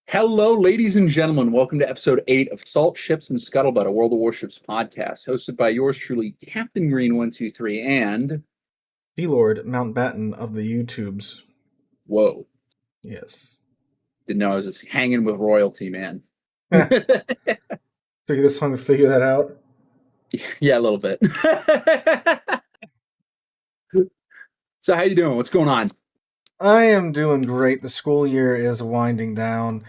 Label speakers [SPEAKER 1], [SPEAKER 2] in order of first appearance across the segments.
[SPEAKER 1] Hello, ladies and gentlemen. Welcome to episode 8 of Salt, Ships, and Scuttlebutt, a World of Warships podcast, hosted by yours truly, Captain Greene 123, and
[SPEAKER 2] Lord Mountbatten of the YouTubes.
[SPEAKER 1] whoa,
[SPEAKER 2] Yes.
[SPEAKER 1] didn't know I was just hanging with royalty, man.
[SPEAKER 2] Figure this time to figure that out.
[SPEAKER 1] Yeah, a little bit. So, how you doing? What's going on?
[SPEAKER 2] I am doing great. The school year is winding down.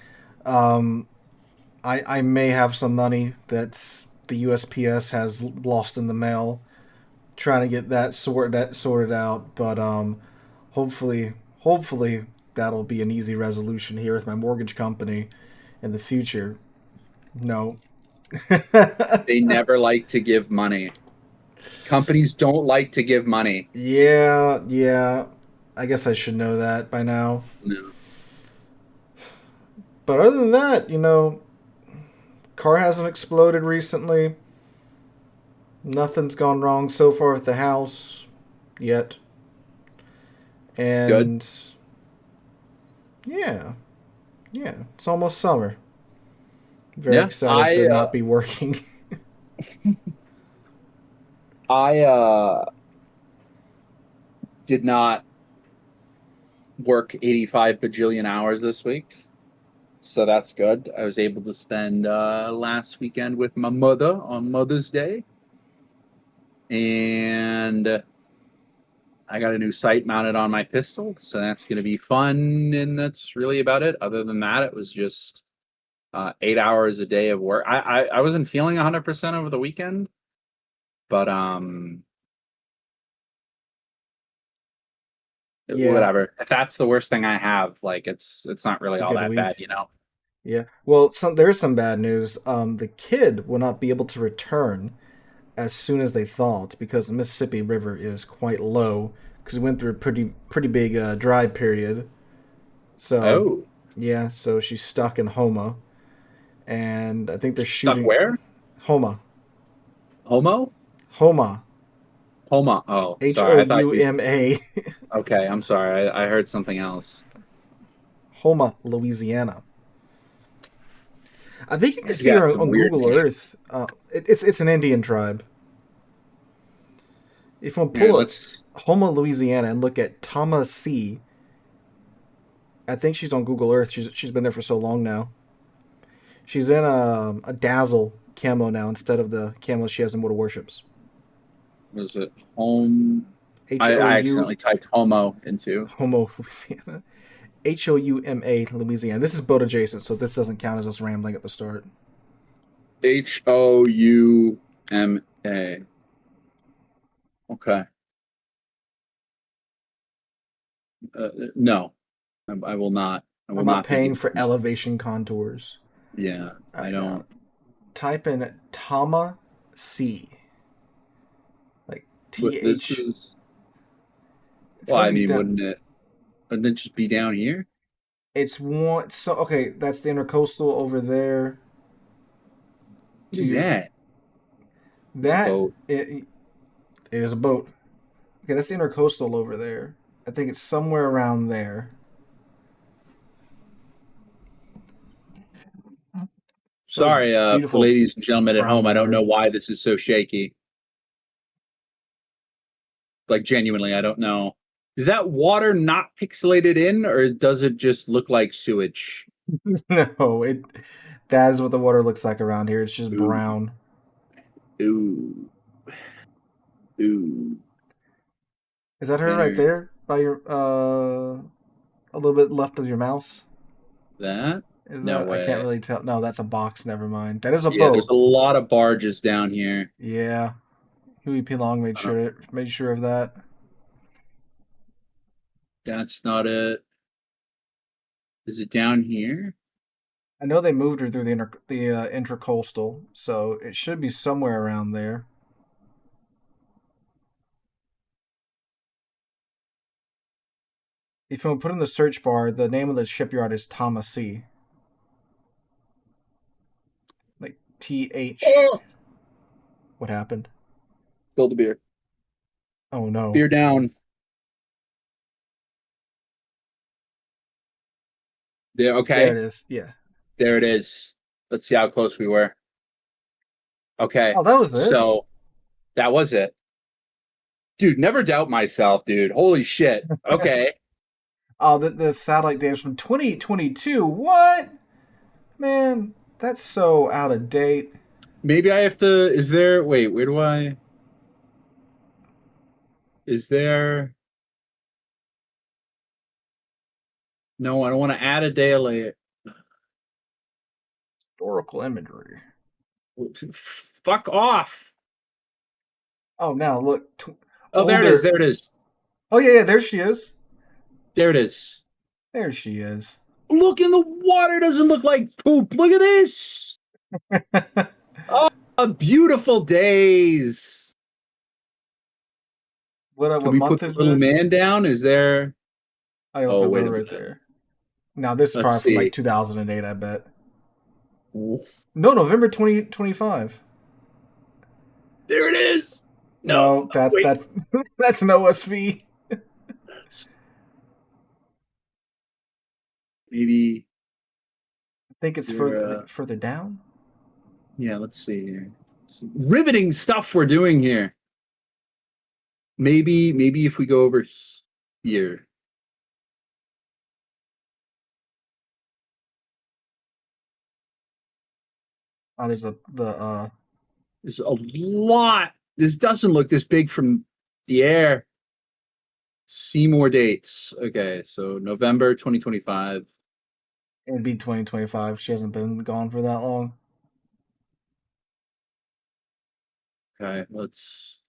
[SPEAKER 2] I may have some money that the USPS has lost in the mail. Trying to get that sorted out, but hopefully that'll be an easy resolution here with my mortgage company in the future. No.
[SPEAKER 1] They never like to give money. Companies don't like to give money.
[SPEAKER 2] Yeah. I guess I should know that by now.
[SPEAKER 1] No.
[SPEAKER 2] But other than that, car hasn't exploded recently. Nothing's gone wrong so far with the house yet. And yeah, it's almost summer. Very excited to not be working.
[SPEAKER 1] I did not work 85 bajillion hours this week, so that's good. I was able to spend last weekend with my mother on Mother's Day, and I got a new sight mounted on my pistol, so that's going to be fun, and that's really about it. Other than that, it was just 8 hours a day of work. I wasn't feeling 100% over the weekend, but whatever. If that's the worst thing I have, like it's not really all that bad,
[SPEAKER 2] Yeah. Well, there is some bad news. The kid will not be able to return as soon as they thought because the Mississippi River is quite low because we went through a pretty big dry period. So yeah, so she's stuck in Homa, and I think they're shooting.
[SPEAKER 1] Stuck where?
[SPEAKER 2] Homa.
[SPEAKER 1] Homa. Oh, sorry.
[SPEAKER 2] Houma.
[SPEAKER 1] Okay, I'm sorry. I heard something else.
[SPEAKER 2] Homa, Louisiana. I think you can see her on Google Earth. It's an Indian tribe. If you want to pull up Homa, Louisiana, and look at Tama C, I think she's on Google Earth. She's been there for so long now. She's in a Dazzle camo now instead of the camo she has in World of Warships.
[SPEAKER 1] Was it home? I accidentally typed Homo into
[SPEAKER 2] Homo, Louisiana. Houma, Louisiana. This is boat adjacent, so this doesn't count as us rambling at the start.
[SPEAKER 1] Houma. Okay. No, I will not.
[SPEAKER 2] I'm not paying for elevation contours.
[SPEAKER 1] Yeah, I don't.
[SPEAKER 2] Type in Tama C. Like TH.
[SPEAKER 1] Well, I mean, wouldn't it just be down here?
[SPEAKER 2] It's one. So okay, that's the intercoastal over there.
[SPEAKER 1] What is that?
[SPEAKER 2] It is a boat. Okay, that's the intercoastal over there. I think it's somewhere around there.
[SPEAKER 1] Sorry, for ladies and gentlemen at home. I don't know why this is so shaky. Like, genuinely, I don't know. Is that water not pixelated in, or does it just look like sewage?
[SPEAKER 2] No, that is what the water looks like around here. It's just brown.
[SPEAKER 1] Ooh.
[SPEAKER 2] Is that her right there by your a little bit left of your mouse?
[SPEAKER 1] That?
[SPEAKER 2] No way. I can't really tell. No, that's a box. Never mind. That is a boat. Yeah,
[SPEAKER 1] there's a lot of barges down here.
[SPEAKER 2] Yeah. Huey P. Long made sure of that.
[SPEAKER 1] That's not it. Is it down here?
[SPEAKER 2] I know they moved her through the intracoastal, so it should be somewhere around there. If you put in the search bar, the name of the shipyard is Tama C. Like TH. Oh! What happened?
[SPEAKER 1] Spilled a beer.
[SPEAKER 2] Oh no.
[SPEAKER 1] Beer down. Yeah, okay.
[SPEAKER 2] There it is. Yeah.
[SPEAKER 1] There it is. Let's see how close we were. Okay.
[SPEAKER 2] Oh, that was it.
[SPEAKER 1] So that was it. Dude, never doubt myself, dude. Holy shit. Okay.
[SPEAKER 2] Oh, the satellite data is from 2022. What? Man, that's so out of date.
[SPEAKER 1] Maybe I have to. Is there. Wait, where do I. Is there. No, I don't want to add a day.
[SPEAKER 2] Historical imagery.
[SPEAKER 1] Fuck off.
[SPEAKER 2] Oh, now look.
[SPEAKER 1] Oh, there it is. There it is.
[SPEAKER 2] Oh, yeah, there she is.
[SPEAKER 1] There it is.
[SPEAKER 2] There she is.
[SPEAKER 1] Look in the water. Doesn't look like poop. Look at this. Oh, beautiful days.
[SPEAKER 2] What
[SPEAKER 1] Can we
[SPEAKER 2] month
[SPEAKER 1] put
[SPEAKER 2] is
[SPEAKER 1] the little
[SPEAKER 2] this?
[SPEAKER 1] man down? Is there?
[SPEAKER 2] Oh,
[SPEAKER 1] wait a
[SPEAKER 2] right
[SPEAKER 1] minute.
[SPEAKER 2] there. Now this is
[SPEAKER 1] Let's
[SPEAKER 2] probably from like
[SPEAKER 1] see.
[SPEAKER 2] 2008, I bet.
[SPEAKER 1] Oof.
[SPEAKER 2] No, November 2025.
[SPEAKER 1] There it is.
[SPEAKER 2] No, that's
[SPEAKER 1] wait.
[SPEAKER 2] that's an OSV.
[SPEAKER 1] Maybe.
[SPEAKER 2] I think it's further down.
[SPEAKER 1] Yeah, let's see here. Some riveting stuff we're doing here. Maybe if we go over here.
[SPEAKER 2] Oh, there's
[SPEAKER 1] There's a lot. This doesn't look this big from the air. See more dates. Okay, so November 2025.
[SPEAKER 2] it'd be 2025. She hasn't been gone for that long.
[SPEAKER 1] Okay, let's.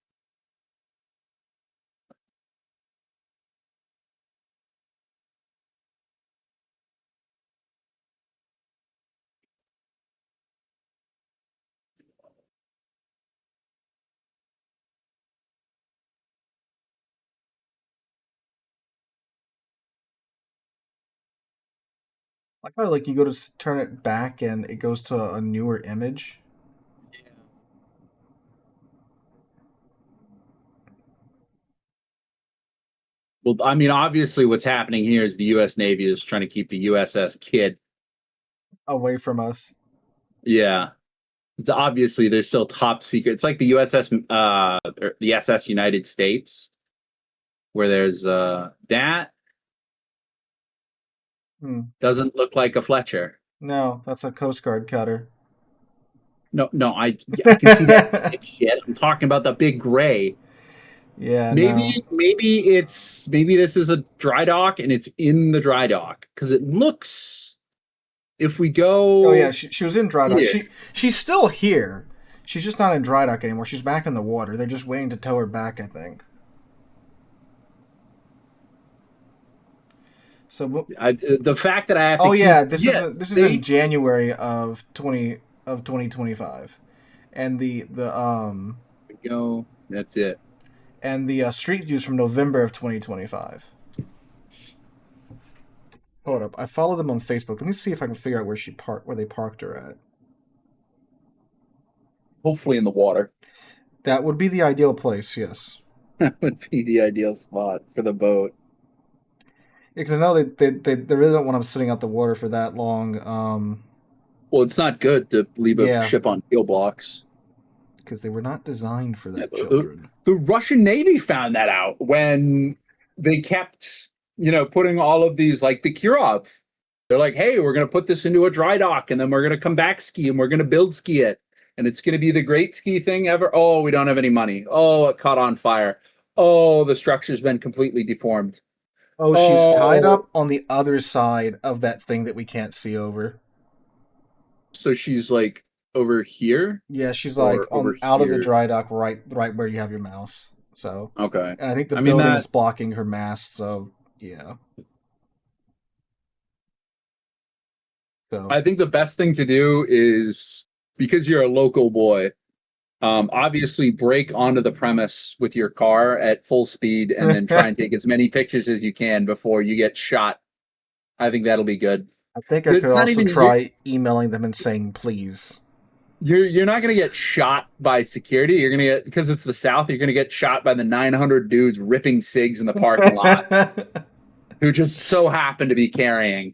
[SPEAKER 2] Like how like you go to turn it back and it goes to a newer image.
[SPEAKER 1] Well, I mean, obviously, what's happening here is the U.S. Navy is trying to keep the USS Kidd
[SPEAKER 2] Away from us.
[SPEAKER 1] Yeah. It's obviously, they're still top secret. It's like the USS, or the SS United States, where there's that doesn't look like a Fletcher.
[SPEAKER 2] No, that's a Coast Guard cutter.
[SPEAKER 1] No, I can see that shit. I'm talking about the big gray.
[SPEAKER 2] Yeah,
[SPEAKER 1] maybe this is a dry dock and it's in the dry dock because it looks. If we go,
[SPEAKER 2] oh yeah, she was in dry dock. She's still here. She's just not in dry dock anymore. She's back in the water. They're just waiting to tow her back, I think. So
[SPEAKER 1] the fact that I have to.
[SPEAKER 2] Oh yeah, this is in January of 2025, and the
[SPEAKER 1] go. That's it.
[SPEAKER 2] And the street views from November of 2025. Hold up, I follow them on Facebook. Let me see if I can figure out where they parked her at.
[SPEAKER 1] Hopefully in the water.
[SPEAKER 2] That would be the ideal place, yes.
[SPEAKER 1] That would be the ideal spot for the boat.
[SPEAKER 2] Yeah, because I know they really don't want them sitting out the water for that long.
[SPEAKER 1] Well, it's not good to leave a ship on keel blocks.
[SPEAKER 2] Because they were not designed for that, children.
[SPEAKER 1] The Russian Navy found that out when they kept, putting all of these, like the Kirov. They're like, hey, we're going to put this into a dry dock, and then we're going to come back ski, and we're going to build ski it. And it's going to be the great ski thing ever. Oh, we don't have any money. Oh, it caught on fire. Oh, the structure's been completely deformed.
[SPEAKER 2] Oh, she's tied up on the other side of that thing that we can't see over.
[SPEAKER 1] So she's like over here?
[SPEAKER 2] Yeah, she's like out of the dry dock, right where you have your mouse. So
[SPEAKER 1] okay,
[SPEAKER 2] and I think the building's blocking her mast. So yeah. So
[SPEAKER 1] I think the best thing to do is, because you're a local boy, obviously brake onto the premise with your car at full speed and then try and take as many pictures as you can before you get shot. I think that'll be good.
[SPEAKER 2] I think I could also try emailing them and saying, please.
[SPEAKER 1] You're not going to get shot by security. You're going to get, because it's the South, you're going to get shot by the 900 dudes ripping cigs in the parking lot who just so happen to be carrying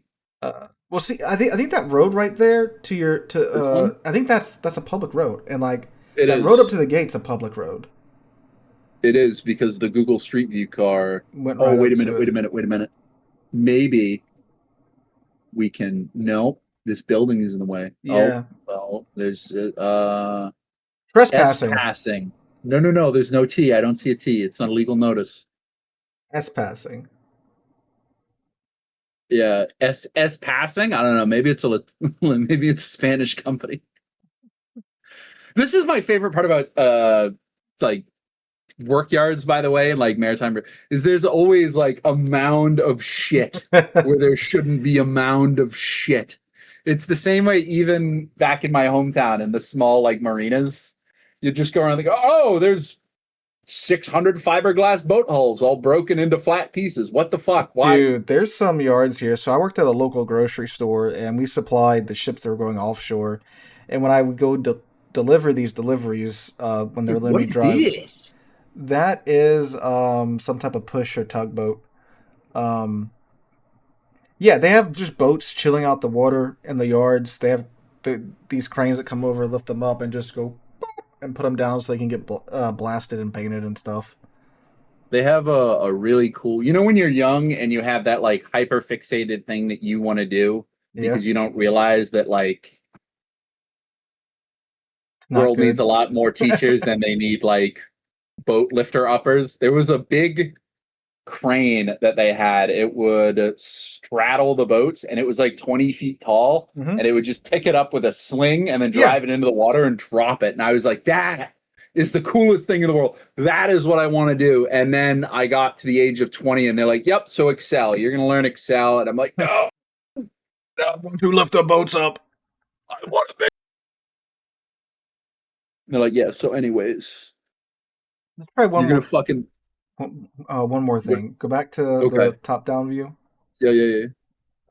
[SPEAKER 2] Well, see, I think that road right there to your to
[SPEAKER 1] This one?
[SPEAKER 2] I think that's a public road, and like
[SPEAKER 1] It
[SPEAKER 2] that road up to
[SPEAKER 1] is.
[SPEAKER 2] the gate's a public road.
[SPEAKER 1] It is because the Google Street View car.
[SPEAKER 2] Went
[SPEAKER 1] Oh,
[SPEAKER 2] right
[SPEAKER 1] wait
[SPEAKER 2] up
[SPEAKER 1] a minute,
[SPEAKER 2] to it.
[SPEAKER 1] wait a minute, wait a minute. Maybe we can. No, this building is in the way. Oh,
[SPEAKER 2] Yeah,
[SPEAKER 1] well, there's S
[SPEAKER 2] trespassing.
[SPEAKER 1] passing. No, no, no. There's no T. I don't see a T. It's not a legal notice.
[SPEAKER 2] S passing.
[SPEAKER 1] Yeah, S passing. I don't know. Maybe it's a maybe it's a Spanish company. This is my favorite part about like work yards, by the way, and like maritime is there's always like a mound of shit where there shouldn't be a mound of shit. It's the same way even back in my hometown in the small like marinas. You just go around and go, oh, there's 600 fiberglass boat hulls all broken into flat pieces. What the fuck? Why?
[SPEAKER 2] Dude, there's some yards here. So I worked at a local grocery store, and we supplied the ships that were going offshore. And when I would go deliver these deliveries, when they're
[SPEAKER 1] Dude,
[SPEAKER 2] letting
[SPEAKER 1] what
[SPEAKER 2] me
[SPEAKER 1] is
[SPEAKER 2] drive,
[SPEAKER 1] this?
[SPEAKER 2] that is some type of push or tugboat. Um, yeah, they have just boats chilling out the water in the yards. They have these cranes that come over, lift them up, and just go and put them down so they can get blasted and painted and stuff.
[SPEAKER 1] They have a really cool, you know, when you're young and you have that like hyper fixated thing that you want to do
[SPEAKER 2] Yeah,
[SPEAKER 1] because you don't realize that like
[SPEAKER 2] it's not
[SPEAKER 1] world needs
[SPEAKER 2] good.
[SPEAKER 1] a lot more teachers than they need like boat lifter uppers. There was a big crane that they had. It would straddle the boats and it was like 20 feet tall
[SPEAKER 2] Hmm.
[SPEAKER 1] and it would just pick it up with a sling and then
[SPEAKER 2] Yeah,
[SPEAKER 1] drive it into the water and drop it. And I was like, that is the coolest thing in the world. That is what I want to do. And then I got to the age of 20 and they're like, yep, so Excel, you're going to learn Excel. And I'm like, no, no,
[SPEAKER 2] to lift the boats up.
[SPEAKER 1] I want to be. And they're like, yeah, so anyways,
[SPEAKER 2] Let's try one
[SPEAKER 1] you're going
[SPEAKER 2] more.
[SPEAKER 1] to fucking,
[SPEAKER 2] One more thing. Go back to
[SPEAKER 1] okay.
[SPEAKER 2] the top-down view.
[SPEAKER 1] Yeah, yeah, yeah.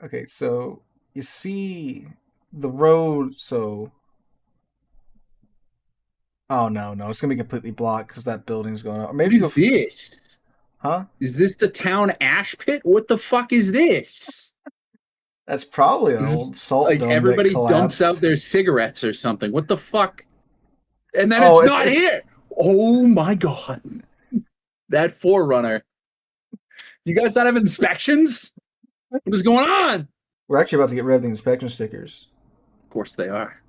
[SPEAKER 2] Okay, so you see the road. So, oh no, it's gonna be completely blocked because that building's going up. Or
[SPEAKER 1] What
[SPEAKER 2] maybe go,
[SPEAKER 1] is this?
[SPEAKER 2] huh?
[SPEAKER 1] Is this the town ash pit? What the fuck is this?
[SPEAKER 2] That's probably an
[SPEAKER 1] This
[SPEAKER 2] old
[SPEAKER 1] is
[SPEAKER 2] salt
[SPEAKER 1] like
[SPEAKER 2] dome that
[SPEAKER 1] everybody dumps out
[SPEAKER 2] collapsed.
[SPEAKER 1] their cigarettes or something. What the fuck? And then
[SPEAKER 2] Oh,
[SPEAKER 1] it's
[SPEAKER 2] it's
[SPEAKER 1] not
[SPEAKER 2] it's.
[SPEAKER 1] here. Oh my god. That forerunner. You guys not have inspections? What is going on? Of
[SPEAKER 2] We're actually about to get rid of the inspection stickers.
[SPEAKER 1] course they are.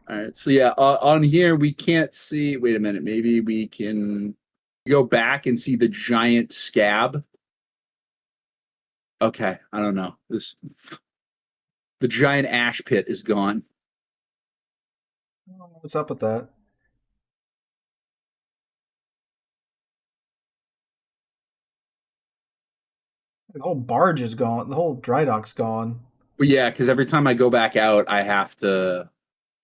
[SPEAKER 1] All right. So yeah, on here we can't see. Wait a minute. Maybe we can go back and see the giant scab. Okay, I don't know. This the giant ash pit is gone.
[SPEAKER 2] What's up with that? The whole barge is gone. The whole dry dock's gone.
[SPEAKER 1] But yeah, because every time I go back out, I have to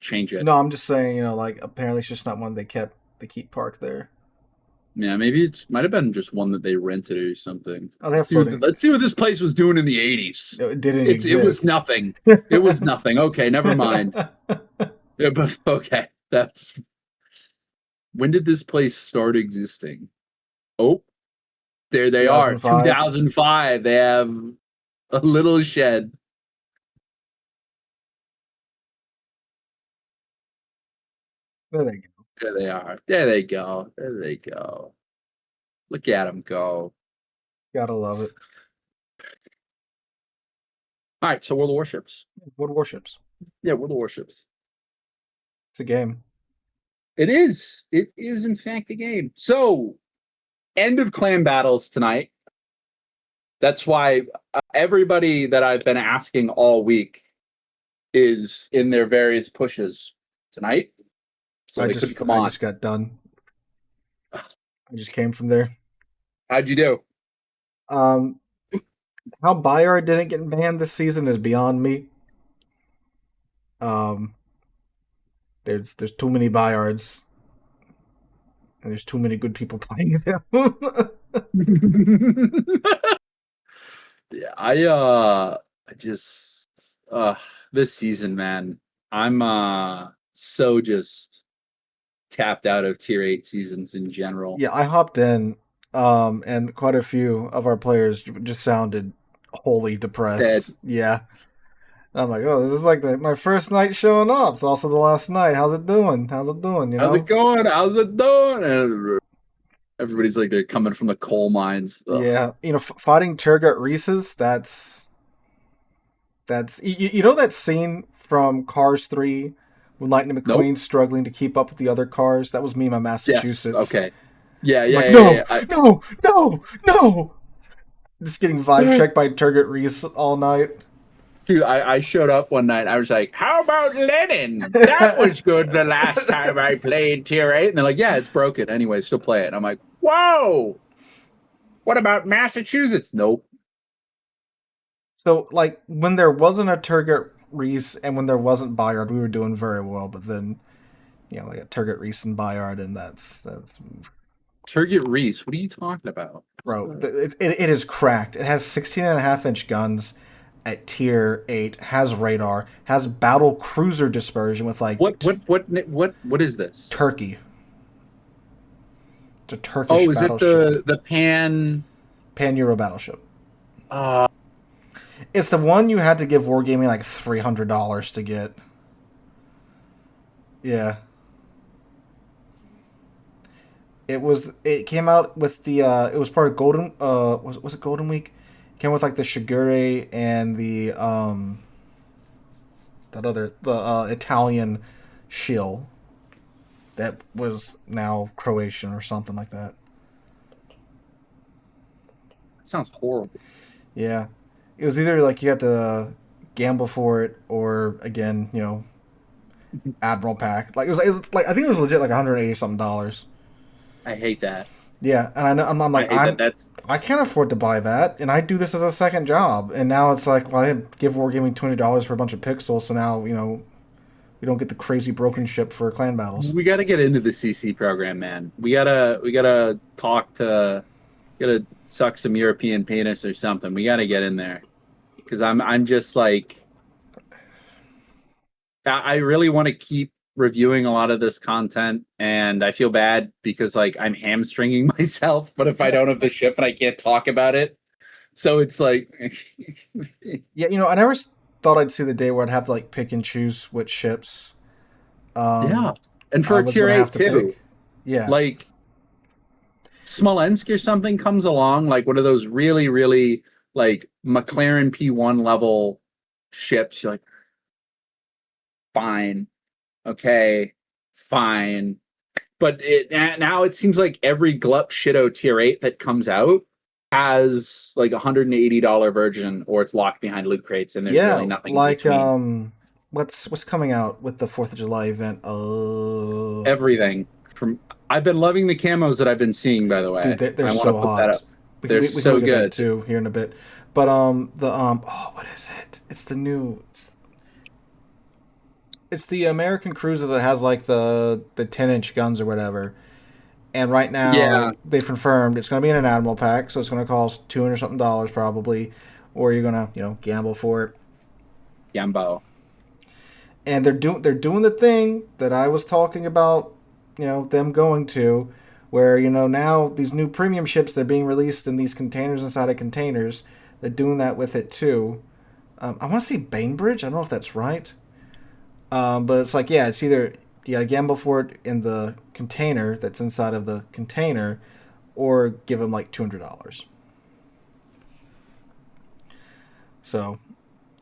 [SPEAKER 1] change it.
[SPEAKER 2] No, I'm just saying, like apparently it's just not one they keep parked there.
[SPEAKER 1] Yeah, maybe it might have been just one that they rented or something.
[SPEAKER 2] Oh, they have floating.
[SPEAKER 1] Let's see what this place was doing in the 80s.
[SPEAKER 2] It didn't
[SPEAKER 1] It was
[SPEAKER 2] exist.
[SPEAKER 1] nothing. It was nothing. Okay, never mind. Yeah, but okay, that's when did this place start existing? Oh, there they are.
[SPEAKER 2] 2005.
[SPEAKER 1] 2005. They have a little shed.
[SPEAKER 2] There they go.
[SPEAKER 1] There they are. There they go. There they go. Look at them go.
[SPEAKER 2] Gotta love it.
[SPEAKER 1] All right, so World of Warships.
[SPEAKER 2] Wood warships.
[SPEAKER 1] Yeah, World of Warships.
[SPEAKER 2] It's a game.
[SPEAKER 1] It is. It is, in fact, a game. So, end of clan battles tonight. That's why everybody that I've been asking all week is in their various pushes tonight. So they couldn't come
[SPEAKER 2] I
[SPEAKER 1] on.
[SPEAKER 2] just got done. I just came from there.
[SPEAKER 1] How'd you do?
[SPEAKER 2] Um, how Bayard didn't get banned this season is beyond me. Um, there's too many Bayards, and there's too many good people playing them.
[SPEAKER 1] Yeah, I just this season, man, I'm so just tapped out of tier 8 seasons in general.
[SPEAKER 2] Yeah, I hopped in, and quite a few of our players just sounded wholly
[SPEAKER 1] Dead.
[SPEAKER 2] depressed. Yeah. I'm like, oh, this is like my first night showing up. It's also the last night. How's it doing? How's it doing? You
[SPEAKER 1] How's
[SPEAKER 2] know?
[SPEAKER 1] it going? How's it doing? And everybody's like they're coming from the coal mines. Ugh.
[SPEAKER 2] Yeah, fighting Turgut Reese's. That's you know that scene from Cars 3 when Lightning
[SPEAKER 1] Nope.
[SPEAKER 2] McQueen's struggling to keep up with the other cars. That was me in my
[SPEAKER 1] Yes.
[SPEAKER 2] Massachusetts.
[SPEAKER 1] Okay. Yeah.
[SPEAKER 2] I'm
[SPEAKER 1] Yeah.
[SPEAKER 2] like,
[SPEAKER 1] Yeah.
[SPEAKER 2] no,
[SPEAKER 1] Yeah. I,
[SPEAKER 2] no, no, no. Just getting vibe checked by Turgut Reese all night.
[SPEAKER 1] Dude, I showed up one night. I was like, "How about Lenin? That was good the last time I played Tier 8." And they're like, "Yeah, it's broken. Anyway, still play it." And I'm like, "Whoa! What about Massachusetts?" Nope.
[SPEAKER 2] So, like, when there wasn't a Turgut Reese and when there wasn't Bayard, we were doing very well. But then, like a Turgut Reese and Bayard, and that's
[SPEAKER 1] Turgut Reese. What are you talking about?
[SPEAKER 2] bro. It is cracked. It has 16.5-inch guns at tier 8, has radar, has battle cruiser dispersion with like
[SPEAKER 1] What is this?
[SPEAKER 2] Turkey. It's a Turkish
[SPEAKER 1] Oh, is it
[SPEAKER 2] battleship.
[SPEAKER 1] the Pan?
[SPEAKER 2] Pan-Euro battleship.
[SPEAKER 1] Uh,
[SPEAKER 2] It's the one you had to give Wargaming like $300 to get. Yeah. It came out with the it was part of Golden was it Golden Week? It came with like the Shigure and the the Italian shield that was now Croatian or something like that.
[SPEAKER 1] that sounds horrible.
[SPEAKER 2] Yeah. It was either like you had to gamble for it or again, Admiral pack. Like it was like I think it was legit like $180 something.
[SPEAKER 1] I hate that.
[SPEAKER 2] Yeah, and I know I'm like
[SPEAKER 1] I hate that. That's
[SPEAKER 2] I can't afford to buy that, and I do this as a second job, and now it's like, well, I didn't give Wargaming $20 for a bunch of pixels, so now we don't get the crazy broken ship for clan battles.
[SPEAKER 1] we got to get into the CC program, man. We gotta gotta suck some European penis or something. We gotta get in there because I'm just like I really want to keep reviewing a lot of this content, and I feel bad because like I'm hamstringing myself. But if I don't have the ship and I can't talk about it, so it's like
[SPEAKER 2] Yeah, I never thought I'd see the day where I'd have to like pick and choose which ships.
[SPEAKER 1] yeah. And
[SPEAKER 2] I
[SPEAKER 1] for a
[SPEAKER 2] was
[SPEAKER 1] tier
[SPEAKER 2] gonna have
[SPEAKER 1] 8
[SPEAKER 2] to
[SPEAKER 1] too,
[SPEAKER 2] pick. Yeah,
[SPEAKER 1] like Smolensk or something comes along, like one of those really, really like McLaren P1 level ships. You're like, fine, okay, fine. But now it seems like every glup shitto tier 8 that comes out has like $180 version or it's locked behind loot crates and there's really nothing in
[SPEAKER 2] like
[SPEAKER 1] between.
[SPEAKER 2] what's coming out with the 4th of July event?
[SPEAKER 1] Everything from I've been loving the camos that I've been seeing, by the way.
[SPEAKER 2] Dude, they're
[SPEAKER 1] I want to
[SPEAKER 2] so
[SPEAKER 1] put that
[SPEAKER 2] hot.
[SPEAKER 1] up.
[SPEAKER 2] We,
[SPEAKER 1] They're
[SPEAKER 2] we, we can
[SPEAKER 1] so
[SPEAKER 2] look at that
[SPEAKER 1] good.
[SPEAKER 2] too here in a bit. But what is it? It's the new. It's the American cruiser that has like the 10-inch guns or whatever. And right now
[SPEAKER 1] Yeah,
[SPEAKER 2] they've confirmed it's going to be in an Admiral pack, so it's going to cost $200 something probably, or you're going to gamble for it.
[SPEAKER 1] Yambo.
[SPEAKER 2] And they're doing the thing that I was talking about, them going to, where now these new premium ships they're being released in these containers inside of containers. They're doing that with it too. I want to say Bainbridge. I don't know if that's right. But it's like, yeah, it's either you got to gamble for it in the container that's inside of the container, or give them like $200. So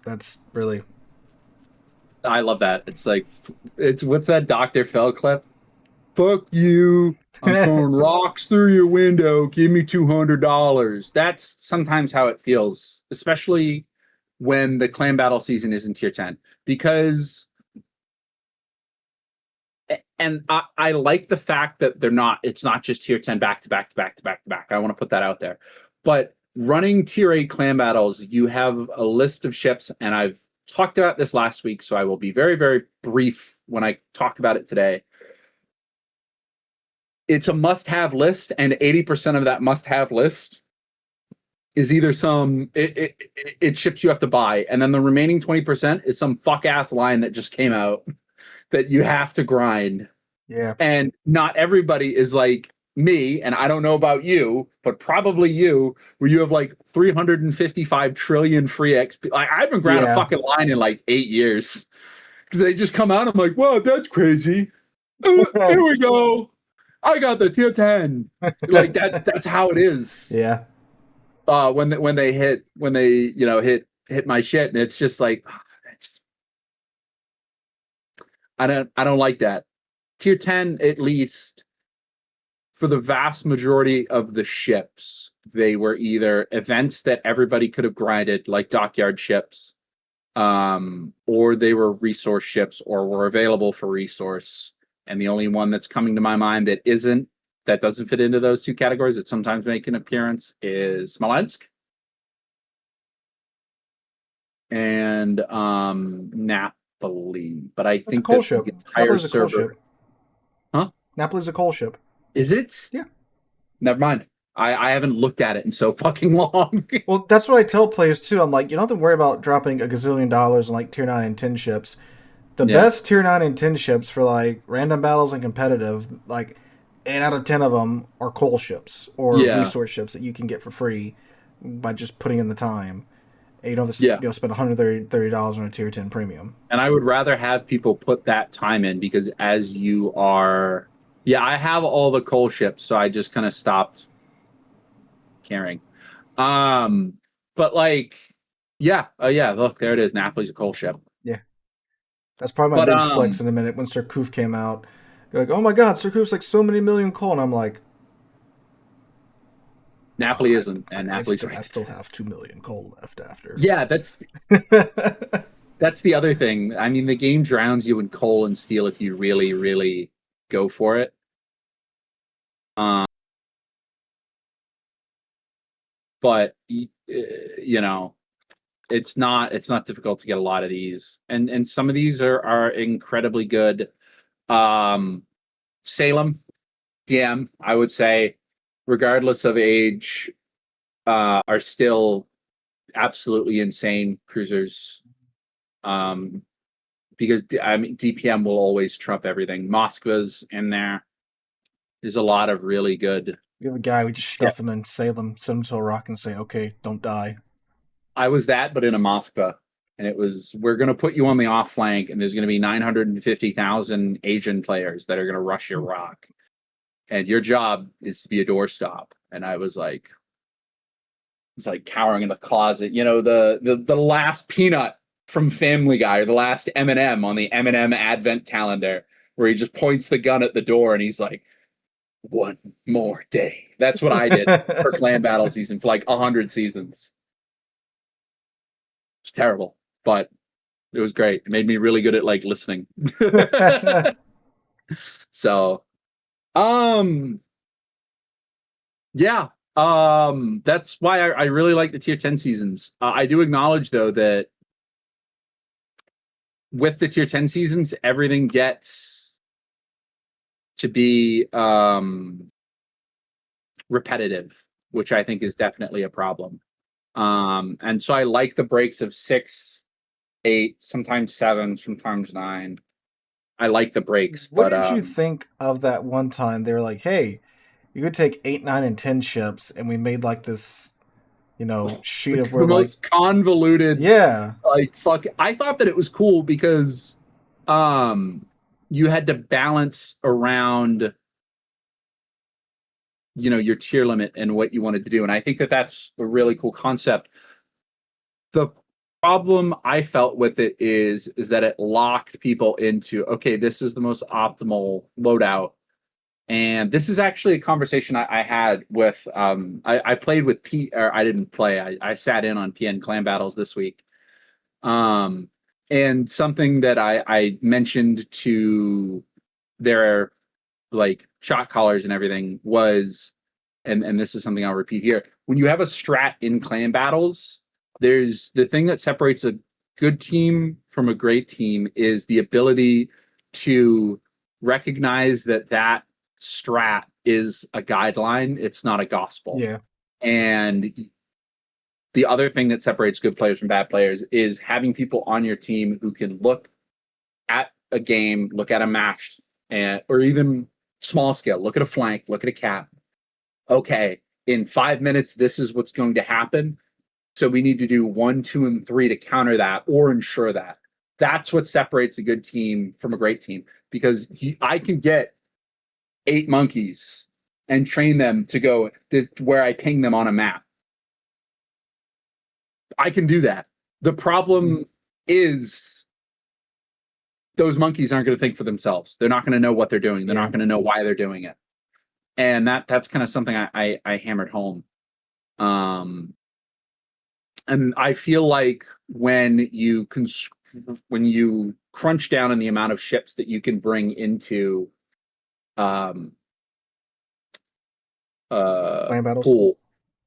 [SPEAKER 2] that's really
[SPEAKER 1] I love that. It's like it's what's that Dr. Phil clip? Fuck you. I'm throwing rocks through your window. Give me $200. That's sometimes how it feels, especially when the clan battle season is in tier 10. Because and I like the fact that it's not just tier 10 back to back to back to back to back. I want to put that out there. But running tier 8 clan battles, you have a list of ships, and I've talked about this last week, so I will be very, very brief when I talk about it today. It's a must-have list, and 80% of that must-have list is either it's ships you have to buy, and then the remaining 20% is some fuck-ass line that just came out that you have to grind.
[SPEAKER 2] yeah.
[SPEAKER 1] And not everybody is like me, and I don't know about you, but probably you, where you have like 355 trillion free XP. Like, I haven't grabbed a fucking line in like 8 years because they just come out. I'm like, wow, that's crazy. Here we go. I got the tier 10. Like that's how it is.
[SPEAKER 2] Yeah.
[SPEAKER 1] When they hit hit my shit, and it's just like, I don't like that. Tier 10, at least for the vast majority of the ships, they were either events that everybody could have grinded, like dockyard ships, or they were resource ships or were available for resource. And the only one that's coming to my mind that doesn't fit into those two categories that sometimes make an appearance is Smolensk and Napoli. But I think
[SPEAKER 2] a coal
[SPEAKER 1] that
[SPEAKER 2] ship.
[SPEAKER 1] the entire
[SPEAKER 2] Napoli's a coal
[SPEAKER 1] server,
[SPEAKER 2] ship. Huh? Napoli's a coal ship.
[SPEAKER 1] Is it?
[SPEAKER 2] Yeah.
[SPEAKER 1] Never mind. I haven't looked at it in so fucking long.
[SPEAKER 2] Well, that's what I tell players too. I'm like, you don't have to worry about dropping a gazillion dollars on like tier 9 and 10 ships. The best tier 9 and 10 ships for like random battles and competitive, like 8 out of 10 of them are coal ships or resource ships that you can get for free by just putting in the time. And you don't have to spend $130 on a tier 10 premium.
[SPEAKER 1] And I would rather have people put that time in, because as you are... Yeah, I have all the coal ships, so I just kind of stopped caring. But like, look, there it is. Napoli's a coal ship.
[SPEAKER 2] Yeah. That's probably my biggest flex in a minute. When Surcouf came out, they're like, oh my god, Surcouf's like so many million coal. And I'm like,
[SPEAKER 1] Napoli isn't. And Napoli's
[SPEAKER 2] I still have 2 million coal left after.
[SPEAKER 1] Yeah, that's the other thing. I mean, the game drowns you in coal and steel if you really, really go for it. But you know, it's not difficult to get a lot of these, and some of these are incredibly good. Salem DM, I would say, regardless of age, are still absolutely insane cruisers. Because I mean, DPM will always trump everything. Moskva's in there. There's a lot of really good.
[SPEAKER 2] We have a guy, we just stuff him in Salem, send him to a rock and say, okay, don't die.
[SPEAKER 1] I was that, but in a Moskva. And it was, we're going to put you on the off flank, and there's going to be 950,000 Asian players that are going to rush your rock. And your job is to be a doorstop. And I was like, it's like cowering in the closet. You know, the last peanut from Family Guy, or the last M&M on the M&M advent calendar, where he just points the gun at the door and he's like, one more day. That's what I did for clan battle season for like 100 seasons. It's terrible, but it was great. It made me really good at like listening. So, yeah, that's why I really like the tier 10 seasons. I do acknowledge though that with the tier 10 seasons, everything gets to be repetitive, which I think is definitely a problem. And so I like the breaks of 6, 8, sometimes 7, sometimes 9. I like the breaks.
[SPEAKER 2] What did you think of that one time they were like, hey, you could take 8, 9, and 10 ships, and we made like this, sheet of where
[SPEAKER 1] the most convoluted.
[SPEAKER 2] Yeah.
[SPEAKER 1] Like, fuck. I thought that it was cool because you had to balance around your tier limit and what you wanted to do, and I think that that's a really cool concept. The problem I felt with it is that it locked people into, okay, this is the most optimal loadout. And this is actually a conversation I had with I played with I didn't play, I sat in on PN clan battles this week, and something that I mentioned to their like shot callers and everything was, and this is something I'll repeat here, when you have a strat in clan battles, there's the thing that separates a good team from a great team is the ability to recognize that strat is a guideline, it's not a gospel.
[SPEAKER 2] Yeah.
[SPEAKER 1] And the other thing that separates good players from bad players is having people on your team who can look at a game, look at a match, or even Small scale. Look at a flank. Look at a cap. Okay, in 5 minutes, this is what's going to happen. So we need to do 1, 2, and 3 to counter that or ensure that. That's what separates a good team from a great team, because I can get 8 monkeys and train them to go where I ping them on a map. I can do that. The problem is those monkeys aren't going to think for themselves. They're not going to know what they're doing. They're not going to know why they're doing it. And that's kind of something I hammered home. And I feel like when you crunch down on the amount of ships that you can bring into
[SPEAKER 2] Clan battles.
[SPEAKER 1] pool,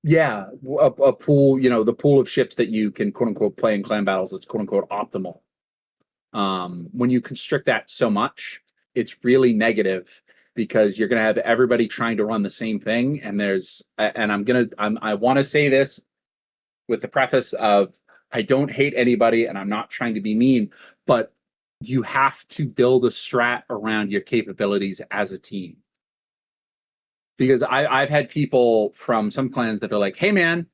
[SPEAKER 1] a pool, the pool of ships that you can quote unquote play in clan battles, it's quote unquote optimal. When you constrict that so much, it's really negative, because you're going to have everybody trying to run the same thing. And I want to say this with the preface of, I don't hate anybody and I'm not trying to be mean, but you have to build a strat around your capabilities as a team. Because I've had people from some clans that are like, hey man,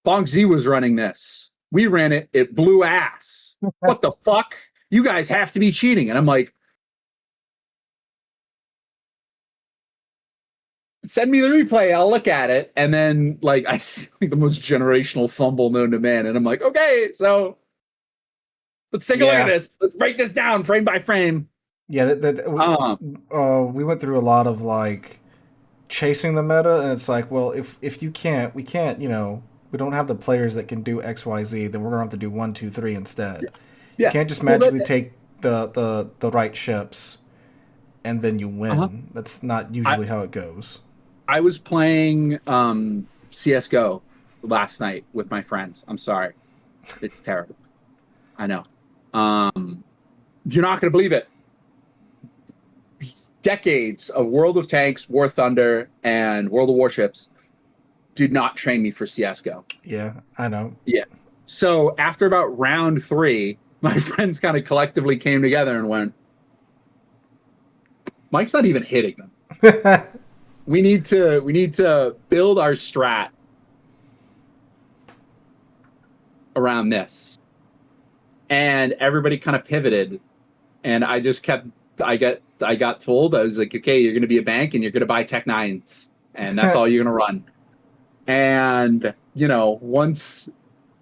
[SPEAKER 1] Bonk Z was running this. We ran it. It blew ass. What the fuck? You guys have to be cheating. And I'm like, send me the replay. I'll look at it. And then I see the most generational fumble known to man. And I'm like, okay, so let's take a look at this. Let's break this down frame by frame.
[SPEAKER 2] Yeah, we went through a lot of chasing the meta, and it's like, well, if we can't, we don't have the players that can do XYZ, then we're gonna have to do 1, 2, 3 instead. Yeah. You can't just magically take the right ships and then you win. That's not usually how it goes.
[SPEAKER 1] I was playing CSGO last night with my friends. I'm sorry. It's terrible. I know. You're not going to believe it. Decades of World of Tanks, War Thunder, and World of Warships did not train me for CSGO.
[SPEAKER 2] Yeah, I know.
[SPEAKER 1] Yeah. So after about round 3, my friends kind of collectively came together and went, Mike's not even hitting them. We need to build our strat around this. And everybody kind of pivoted, and I got told, I was like, okay, you're going to be a bank and you're going to buy Tech 9s, and that's all you're going to run. And, once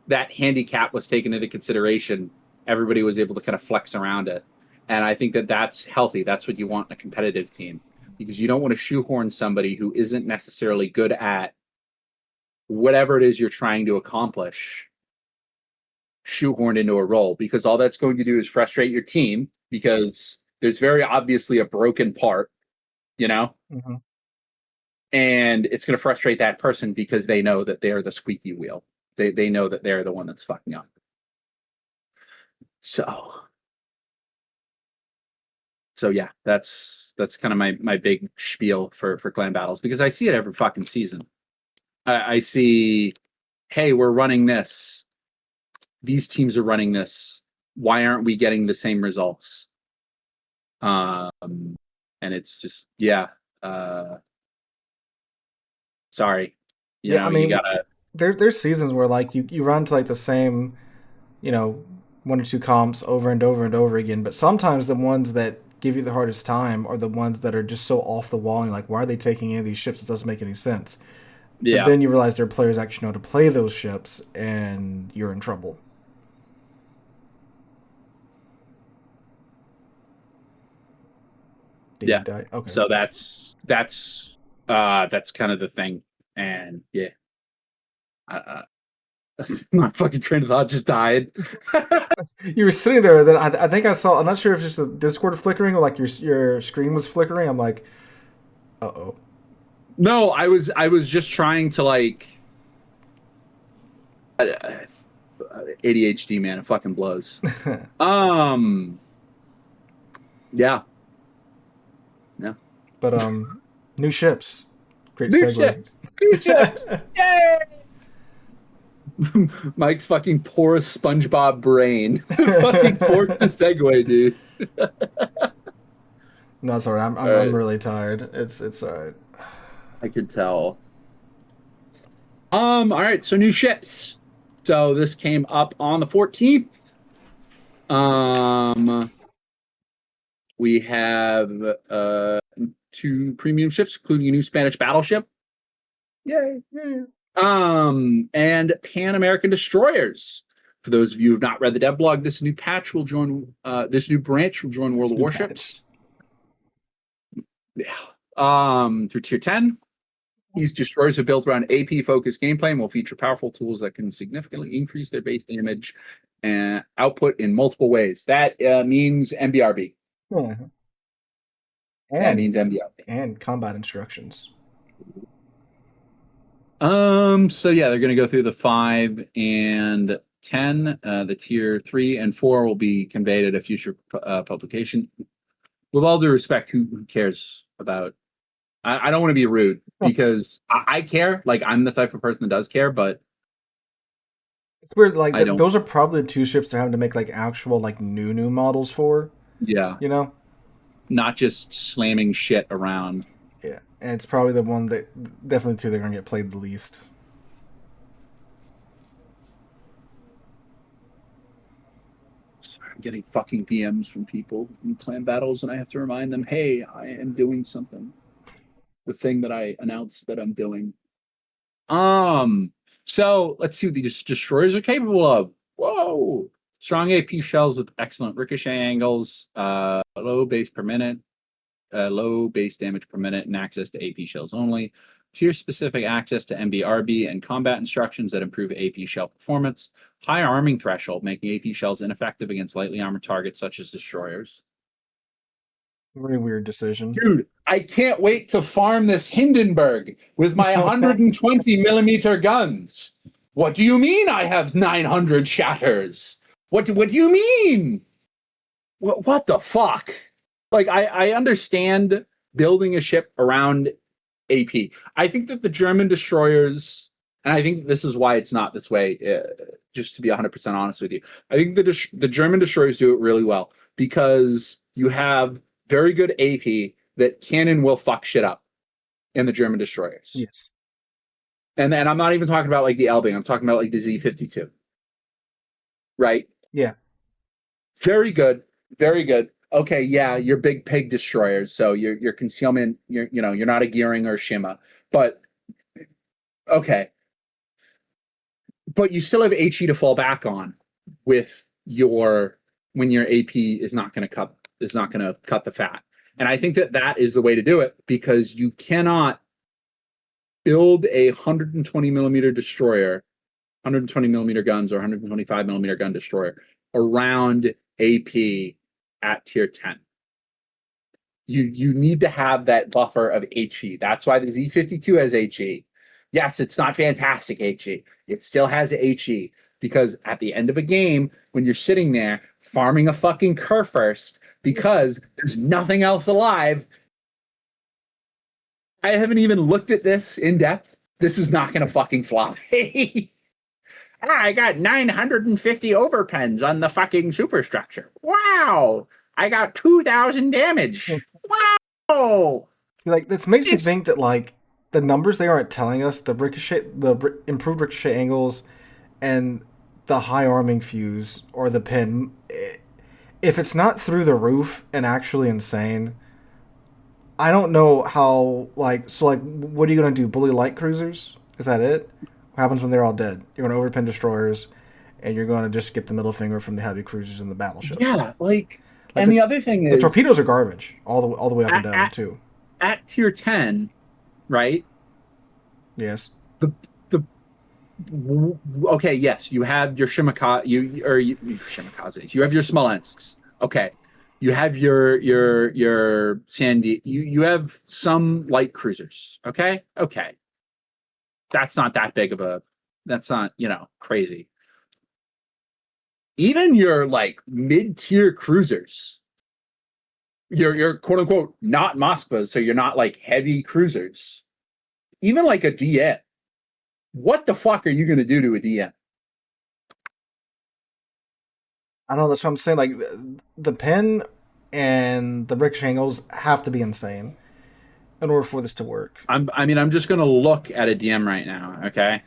[SPEAKER 1] that handicap was taken into consideration, everybody was able to kind of flex around it. And I think that that's healthy. That's what you want in a competitive team, because you don't want to shoehorn somebody who isn't necessarily good at whatever it is you're trying to accomplish, shoehorned into a role, because all that's going to do is frustrate your team, because there's very obviously a broken part,
[SPEAKER 2] Mm-hmm.
[SPEAKER 1] And it's going to frustrate that person because they know that they're the squeaky wheel. They know that they're the one that's fucking up. So yeah, that's kind of my big spiel for clan battles, because I see it every fucking season. I see, hey, we're running this. These teams are running this. Why aren't we getting the same results? And it's just, sorry. You gotta.
[SPEAKER 2] There's seasons where you run to the same, 1 or 2 comps over and over and over again, but sometimes the ones that give you the hardest time are the ones that are just so off the wall, and you're like, why are they taking any of these ships? It doesn't make any sense. Yeah. But then you realize their players actually know how to play those ships, and you're in trouble. Did you die? Okay.
[SPEAKER 1] So that's kind of the thing. And yeah, my fucking train of thought just died.
[SPEAKER 2] You were sitting there, then I think I saw. I'm not sure if it's just the Discord flickering or your screen was flickering. I'm like, uh-oh.
[SPEAKER 1] No, I was just trying to ADHD, man. It fucking blows. Yeah.
[SPEAKER 2] But new ships. Great
[SPEAKER 1] new
[SPEAKER 2] segue.
[SPEAKER 1] New ships. Yay! Mike's fucking porous SpongeBob brain fucking forced to segue, dude.
[SPEAKER 2] No, it's alright.
[SPEAKER 1] All
[SPEAKER 2] I'm
[SPEAKER 1] right,
[SPEAKER 2] really tired. It's alright.
[SPEAKER 1] I could tell. All right, so new ships. So this came up on the 14th. Um, we have two premium ships, including a new Spanish battleship. Yay! And Pan American destroyers. For those of you who have not read the dev blog, this new patch will join. This new branch will join World
[SPEAKER 2] It's
[SPEAKER 1] of
[SPEAKER 2] new
[SPEAKER 1] Warships.
[SPEAKER 2] patch.
[SPEAKER 1] Yeah. Through tier 10. These destroyers are built around AP focused gameplay and will feature powerful tools that can significantly increase their base damage and output in multiple ways. That means MBRB.
[SPEAKER 2] Yeah.
[SPEAKER 1] That means
[SPEAKER 2] And
[SPEAKER 1] MBRB.
[SPEAKER 2] and combat instructions.
[SPEAKER 1] So yeah, they're gonna go through the 5 and 10. The tier 3 and 4 will be conveyed at a future publication. With all due respect, who cares about? I don't want to be rude because I care. Like I'm the type of person that does care, but
[SPEAKER 2] It's weird. Like
[SPEAKER 1] I don't.
[SPEAKER 2] those are probably the two ships they're having to make like actual like new models for.
[SPEAKER 1] Yeah,
[SPEAKER 2] You know.
[SPEAKER 1] not just slamming shit around.
[SPEAKER 2] Yeah, and it's probably the one that definitely two they're gonna get played the least.
[SPEAKER 1] I'm getting fucking DMs from people who plan battles, and I have to remind them, hey, I am doing something. The thing that I announced that I'm doing. So let's see what these destroyers are capable of. Whoa! Strong AP shells with excellent ricochet angles, low base per minute, low base damage per minute, and access to AP shells only. Tier-specific access to MBRB and combat instructions that improve AP shell performance. High arming threshold, making AP shells ineffective against lightly armored targets such as destroyers.
[SPEAKER 2] Very weird decision.
[SPEAKER 1] Dude, I can't wait to farm this Hindenburg with my 120 millimeter guns. What do you mean I have 900 shatters? What do you mean? What the fuck? Like, I understand building a ship around AP. I think that the German destroyers, and I think this is why it's not this way, just to be 100% honest with you. I think the German destroyers do it really well because you have very good AP that cannon will fuck shit up in the German destroyers.
[SPEAKER 2] Yes.
[SPEAKER 1] And I'm not even talking about like the Elbing. I'm talking about like the Z-52. Right?
[SPEAKER 2] Yeah.
[SPEAKER 1] Very good. Very good. Okay, yeah, you're big pig destroyers, so your concealment, you're not a Gearing or Shima, but okay. But you still have HE to fall back on with when your AP is not going to cut the fat. And I think that is the way to do it because you cannot build a 120 millimeter destroyer, 120 millimeter guns or 125 millimeter gun destroyer around AP at tier 10. You need to have that buffer of HE. That's why the Z52 has HE. Yes, it's not fantastic HE. It still has HE because at the end of a game, when you're sitting there farming a fucking cur first because there's nothing else alive, I haven't even looked at this in depth. This is not going to fucking fly. I got 950 overpens on the fucking superstructure. Wow. I got 2,000 damage. Wow.
[SPEAKER 2] Like this makes me think that like the numbers they aren't telling us, the improved ricochet angles, and the high arming fuse or the pin, if it's not through the roof and actually insane, I don't know how like what are you gonna do? Bully light cruisers? Is that it? What happens when they're all dead? You're gonna overpin destroyers, and you're gonna just get the middle finger from the heavy cruisers and the battleships.
[SPEAKER 1] Yeah, and the other thing is
[SPEAKER 2] the torpedoes are garbage all the way up and down too.
[SPEAKER 1] At tier 10, right?
[SPEAKER 2] Yes.
[SPEAKER 1] Okay, yes, you have your Shimikazes. You have your Smolensks. Okay. You have your Sandy. You have some light cruisers. Okay? Okay. That's not that big of that's not, crazy. Even your like mid-tier cruisers, your quote unquote not Moskvas, so you're not like heavy cruisers. Even like a DM. What the fuck are you going to do to a DM?
[SPEAKER 2] I don't know. That's what I'm saying. Like the pen and the ricochet angles have to be insane in order for this to work.
[SPEAKER 1] I'm just gonna look at a DM right now. Okay.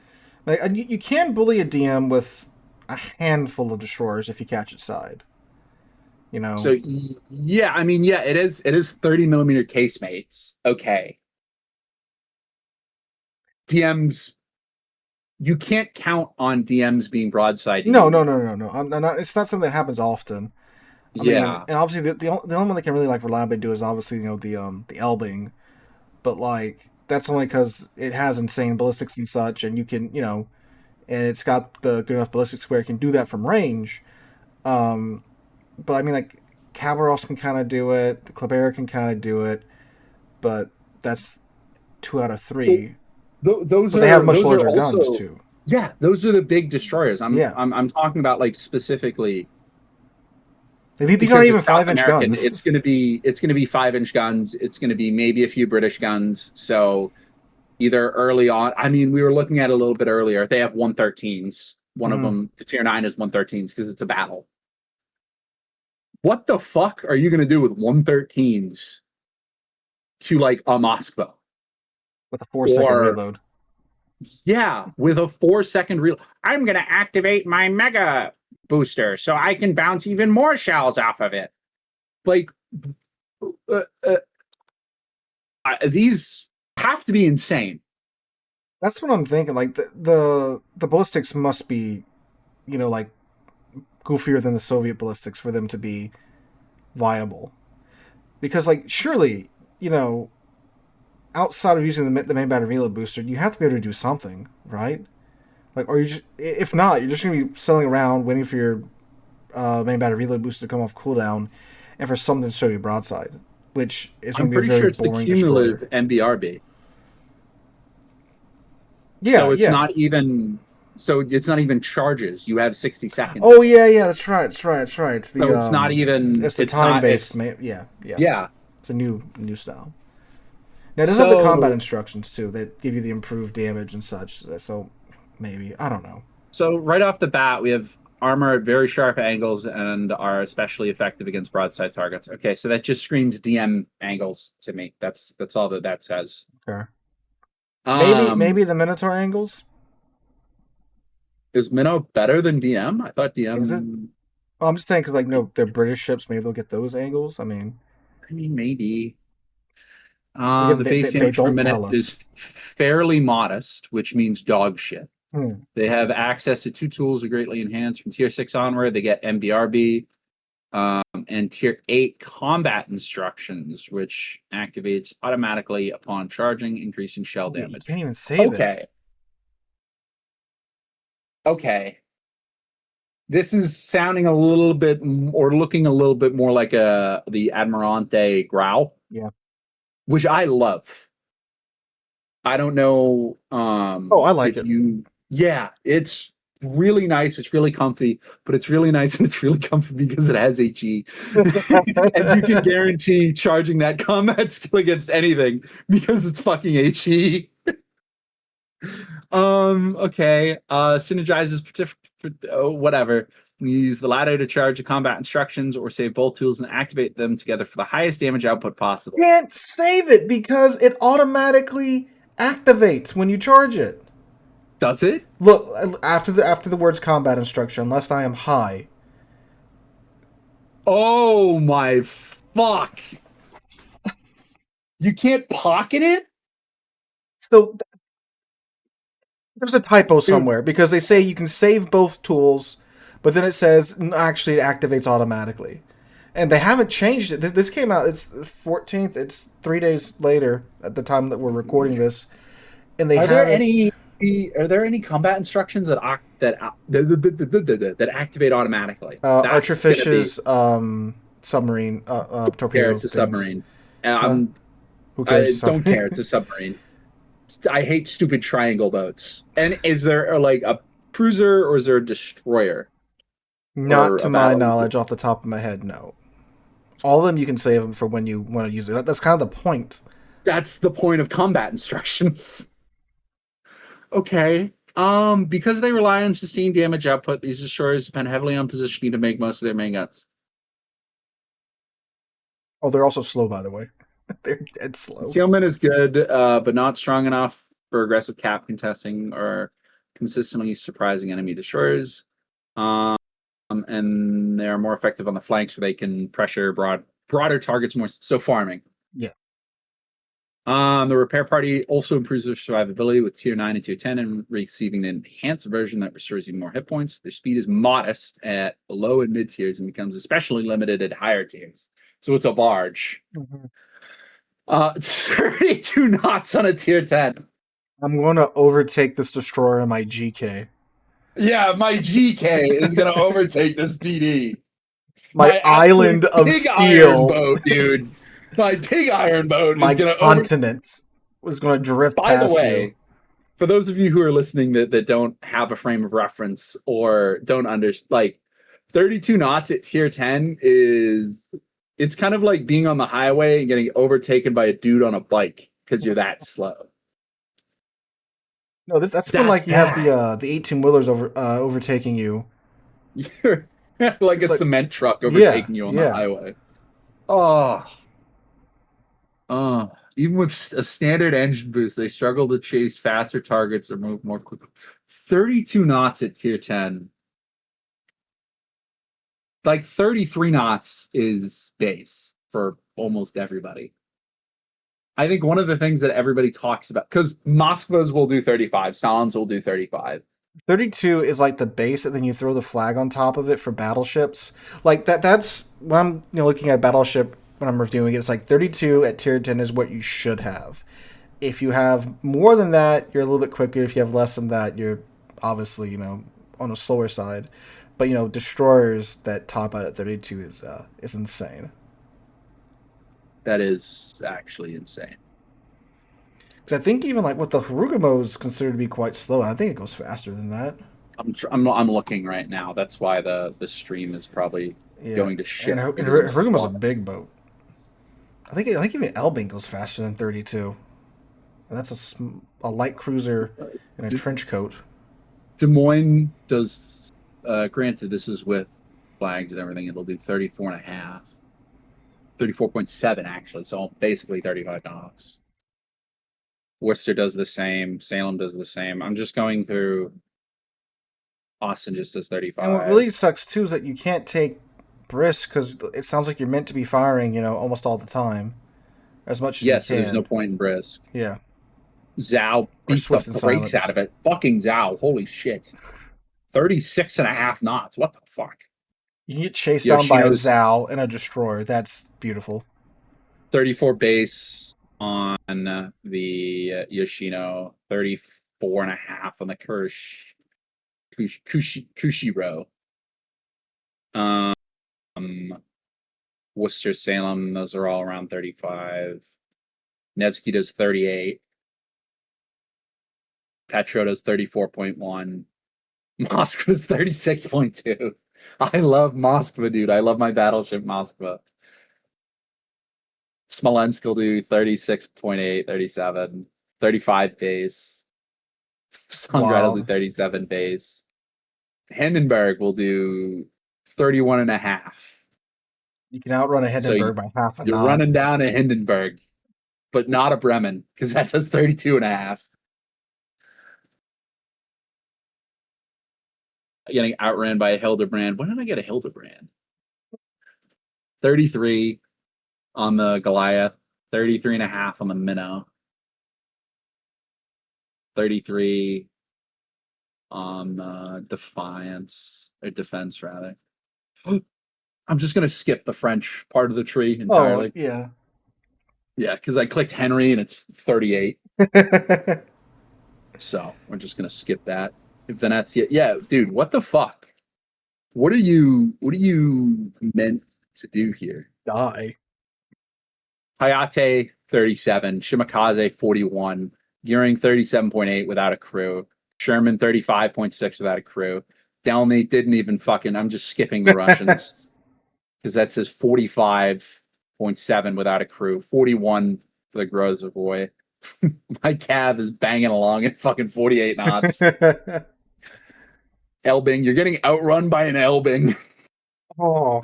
[SPEAKER 2] Like, you can bully a DM with a handful of destroyers if you catch its side. You
[SPEAKER 1] So
[SPEAKER 2] know.
[SPEAKER 1] yeah, I mean, yeah, it is 30 millimeter casemates. Okay. DMs, you can't count on DMs being broadside to
[SPEAKER 2] No, no,
[SPEAKER 1] you.
[SPEAKER 2] no, no, no. I'm not. It's not something that happens often. I mean,
[SPEAKER 1] Yeah.
[SPEAKER 2] and obviously the only one that can really like reliably do is obviously the Elbing, but like that's only because it has insane ballistics and such, and you can and it's got the good enough ballistics where it can do that from range. Um, but I mean, like Caballeros can kind of do it, the Klebera can kind of do it, but that's 2 out of 3.
[SPEAKER 1] Those
[SPEAKER 2] But they have
[SPEAKER 1] are
[SPEAKER 2] much
[SPEAKER 1] those are
[SPEAKER 2] larger guns
[SPEAKER 1] also,
[SPEAKER 2] too.
[SPEAKER 1] yeah, those are the big destroyers. I'm
[SPEAKER 2] Yeah,
[SPEAKER 1] I'm I'm talking about like specifically
[SPEAKER 2] these aren't
[SPEAKER 1] because
[SPEAKER 2] even
[SPEAKER 1] it's South
[SPEAKER 2] 5 inch
[SPEAKER 1] American.
[SPEAKER 2] guns.
[SPEAKER 1] It's gonna be 5 inch guns. It's gonna be maybe a few British guns. So either early on, I mean, we were looking at it a little bit earlier. They have 113s. One of
[SPEAKER 2] Mhm.
[SPEAKER 1] them, the tier 9 is 113s because it's a battle. What the fuck are you gonna do with 113s to like a Moskva?
[SPEAKER 2] With a 4 second
[SPEAKER 1] Or
[SPEAKER 2] reload.
[SPEAKER 1] yeah, with a 4 second reel. I'm gonna activate my mega booster so I can bounce even more shells off of it. Like uh, uh, these have to be insane.
[SPEAKER 2] That's what I'm thinking. Like the ballistics must be, like goofier than the Soviet ballistics for them to be viable. Because like surely, you know, outside of using the main battery reload booster, you have to be able to do something, right? Like, or you just if not, you're just gonna be selling around waiting for your main battery reload booster to come off cooldown, and for something to show you broadside, which is going
[SPEAKER 1] I'm
[SPEAKER 2] to be a
[SPEAKER 1] pretty
[SPEAKER 2] very
[SPEAKER 1] sure it's the
[SPEAKER 2] boring destroyer.
[SPEAKER 1] cumulative MBRB.
[SPEAKER 2] Yeah,
[SPEAKER 1] So it's
[SPEAKER 2] yeah.
[SPEAKER 1] not even charges. You have 60 seconds.
[SPEAKER 2] Oh yeah, yeah. That's right. That's right. That's right.
[SPEAKER 1] So it's not even
[SPEAKER 2] It's the
[SPEAKER 1] it's
[SPEAKER 2] time
[SPEAKER 1] not
[SPEAKER 2] based.
[SPEAKER 1] it's
[SPEAKER 2] Yeah, yeah.
[SPEAKER 1] yeah.
[SPEAKER 2] It's a new style. Now it does have the combat
[SPEAKER 1] So
[SPEAKER 2] instructions too that give you the improved damage and such. So maybe I don't know.
[SPEAKER 1] so right off the bat, we have armor at very sharp angles and are especially effective against broadside targets. Okay, so that just screams DM angles to me. That's all that says.
[SPEAKER 2] Okay.
[SPEAKER 1] Um,
[SPEAKER 2] Maybe the Minotaur angles.
[SPEAKER 1] is Minnow better than DM? I thought
[SPEAKER 2] Is it?
[SPEAKER 1] DM.
[SPEAKER 2] Oh, I'm just saying because like no, they're British ships. Maybe they'll get those angles. I mean,
[SPEAKER 1] I mean, maybe.
[SPEAKER 2] again,
[SPEAKER 1] The base
[SPEAKER 2] they
[SPEAKER 1] damage per
[SPEAKER 2] don't
[SPEAKER 1] minute
[SPEAKER 2] tell us.
[SPEAKER 1] is fairly modest, which means dog shit.
[SPEAKER 2] Hmm.
[SPEAKER 1] They have access to 2 tools that greatly enhanced from tier 6 onward. They get MBRB and tier 8 combat instructions, which activates automatically upon charging, increasing shell
[SPEAKER 2] Oh, yeah, you can't
[SPEAKER 1] damage.
[SPEAKER 2] even save it.
[SPEAKER 1] Okay. Okay. This is sounding a little bit or looking a little bit more like the Admirante Growl,
[SPEAKER 2] Yeah.
[SPEAKER 1] which I love. I don't know
[SPEAKER 2] Oh, I like
[SPEAKER 1] if
[SPEAKER 2] it.
[SPEAKER 1] you yeah, it's really nice, it's really comfy, but it's really nice and it's really comfy because it has HE. And you can guarantee charging that combat skill against anything because it's fucking HE. Okay. Synergizes whatever. You use the ladder to charge the combat instructions or save both tools and activate them together for the highest damage output possible.
[SPEAKER 2] Can't save it because it automatically activates when you charge it.
[SPEAKER 1] Does it?
[SPEAKER 2] Look after the words combat instruction, unless I am high.
[SPEAKER 1] Oh my fuck. You can't pocket it?
[SPEAKER 2] So there's a typo
[SPEAKER 1] Dude,
[SPEAKER 2] somewhere because they say you can save both tools, but then it says actually it activates automatically. And they haven't changed it. This came out. It's the 14th. It's 3 days later at the time that we're recording this, and they
[SPEAKER 1] are there
[SPEAKER 2] haven't.
[SPEAKER 1] any combat instructions that activate automatically? That's gonna be
[SPEAKER 2] Archerfish's submarine
[SPEAKER 1] care.
[SPEAKER 2] torpedo
[SPEAKER 1] It's a
[SPEAKER 2] things.
[SPEAKER 1] submarine.
[SPEAKER 2] Huh?
[SPEAKER 1] Um,
[SPEAKER 2] Who
[SPEAKER 1] I
[SPEAKER 2] cares?
[SPEAKER 1] don't care. It's a submarine. I hate stupid triangle boats. And is there like a cruiser or is there a destroyer
[SPEAKER 2] Not
[SPEAKER 1] or
[SPEAKER 2] to
[SPEAKER 1] a
[SPEAKER 2] my
[SPEAKER 1] battle?
[SPEAKER 2] knowledge, off the top of my head, no. All of them you can save them for when you want to use it. That's kind of the point.
[SPEAKER 1] That's the point of combat instructions. Okay. Because they rely on sustained damage output, these destroyers depend heavily on positioning to make most of their main guns.
[SPEAKER 2] Oh, they're also slow, by the way. They're dead slow.
[SPEAKER 1] Concealment is good, but not strong enough for aggressive cap contesting or consistently surprising enemy destroyers. And they're more effective on the flanks where they can pressure broader targets more. So farming.
[SPEAKER 2] Yeah.
[SPEAKER 1] The repair party also improves their survivability with tier 9 and tier 10 and receiving an enhanced version that restores even more hit points. Their speed is modest at low and mid tiers and becomes especially limited at higher tiers. So it's a barge.
[SPEAKER 2] Mm-hmm.
[SPEAKER 1] 32 knots on a tier 10.
[SPEAKER 2] I'm going to overtake this destroyer in my GK.
[SPEAKER 1] Yeah, my GK is going to overtake this DD.
[SPEAKER 2] My island of
[SPEAKER 1] big
[SPEAKER 2] steel.
[SPEAKER 1] Iron boat, dude. My big iron boat
[SPEAKER 2] my
[SPEAKER 1] is going to
[SPEAKER 2] continent was going to drift
[SPEAKER 1] By
[SPEAKER 2] past
[SPEAKER 1] the way,
[SPEAKER 2] you.
[SPEAKER 1] For those of you who are listening that don't have a frame of reference or don't understand, like 32 knots at tier 10 it's kind of like being on the highway and getting overtaken by a dude on a bike because you're that slow.
[SPEAKER 2] No, that's when like you have the 18-wheelers overtaking you.
[SPEAKER 1] You're like a cement truck overtaking you on the highway. Even with a standard engine boost, they struggle to chase faster targets or move more quickly. 32 knots at tier 10. Like 33 knots is base for almost everybody. I think one of the things that everybody talks about, because Moskvas will do 35, Stalins will do 35.
[SPEAKER 2] 32 is like the base, and then you throw the flag on top of it for battleships. Like that's when I'm looking at a battleship when I'm reviewing it. It's like 32 at tier 10 is what you should have. If you have more than that, you're a little bit quicker. If you have less than that, you're obviously on the slower side. But destroyers that top out at 32 is insane.
[SPEAKER 1] That is actually insane.
[SPEAKER 2] Because I think even like what the Harugumo is considered to be quite slow, and I think it goes faster than that.
[SPEAKER 1] I'm looking right now. That's why the stream is probably going to shit.
[SPEAKER 2] And Harugumo's a big boat. I think even Elbing goes faster than 32. And that's a light cruiser in a trench coat.
[SPEAKER 1] Des Moines does. Granted, this is with flags and everything. It'll do 34 and a half. 34.7 actually, so basically 35 knots. Worcester does the same. Salem does the same. I'm just going through. Austin just does 35.
[SPEAKER 2] And what really sucks too is that you can't take brisk because it sounds like you're meant to be firing, almost all the time, as much as you can.
[SPEAKER 1] So there's no point in brisk.
[SPEAKER 2] Yeah.
[SPEAKER 1] Zhao beats the brakes out of it. Fucking Zhao, holy shit. 36 and a half knots. What the fuck?
[SPEAKER 2] You get chased down by a Zhao and a destroyer. That's beautiful.
[SPEAKER 1] 34 base on the Yoshino. 34 and a half on the Kushiro. Worcester, Salem, those are all around 35. Nevsky does 38. Petro does 34.1. Moskva's 36.2. I love Moskva, dude. I love my battleship Moskva. Smolensk will do 36.8, 37, 35 base. Songrad will do 37 base. Hindenburg will do 31 and a half.
[SPEAKER 2] You can outrun a Hindenburg by half a knot.
[SPEAKER 1] You're running down a Hindenburg, but not a Bremen, because that does 32 and a half. Getting outran by a Hildebrand. When did I get a Hildebrand? 33 on the Goliath, 33 and a half on the Minnow, 33 on Defiance, or Defense, rather. I'm just going to skip the French part of the tree entirely.
[SPEAKER 2] Oh, yeah.
[SPEAKER 1] Yeah, because I clicked Henry and it's 38. So we're just going to skip that. If Venezia, yeah, dude, what the fuck? What are you meant to do here?
[SPEAKER 2] Die.
[SPEAKER 1] Hayate 37, Shimakaze 41, Gearing 37.8 without a crew, Sherman 35.6 without a crew. Delny didn't even fucking. I'm just skipping the Russians because that says 45.7 without a crew, 41 for the Grozavoy. My cab is banging along at fucking 48 knots. Elbing, you're getting outrun by an Elbing.
[SPEAKER 2] Oh.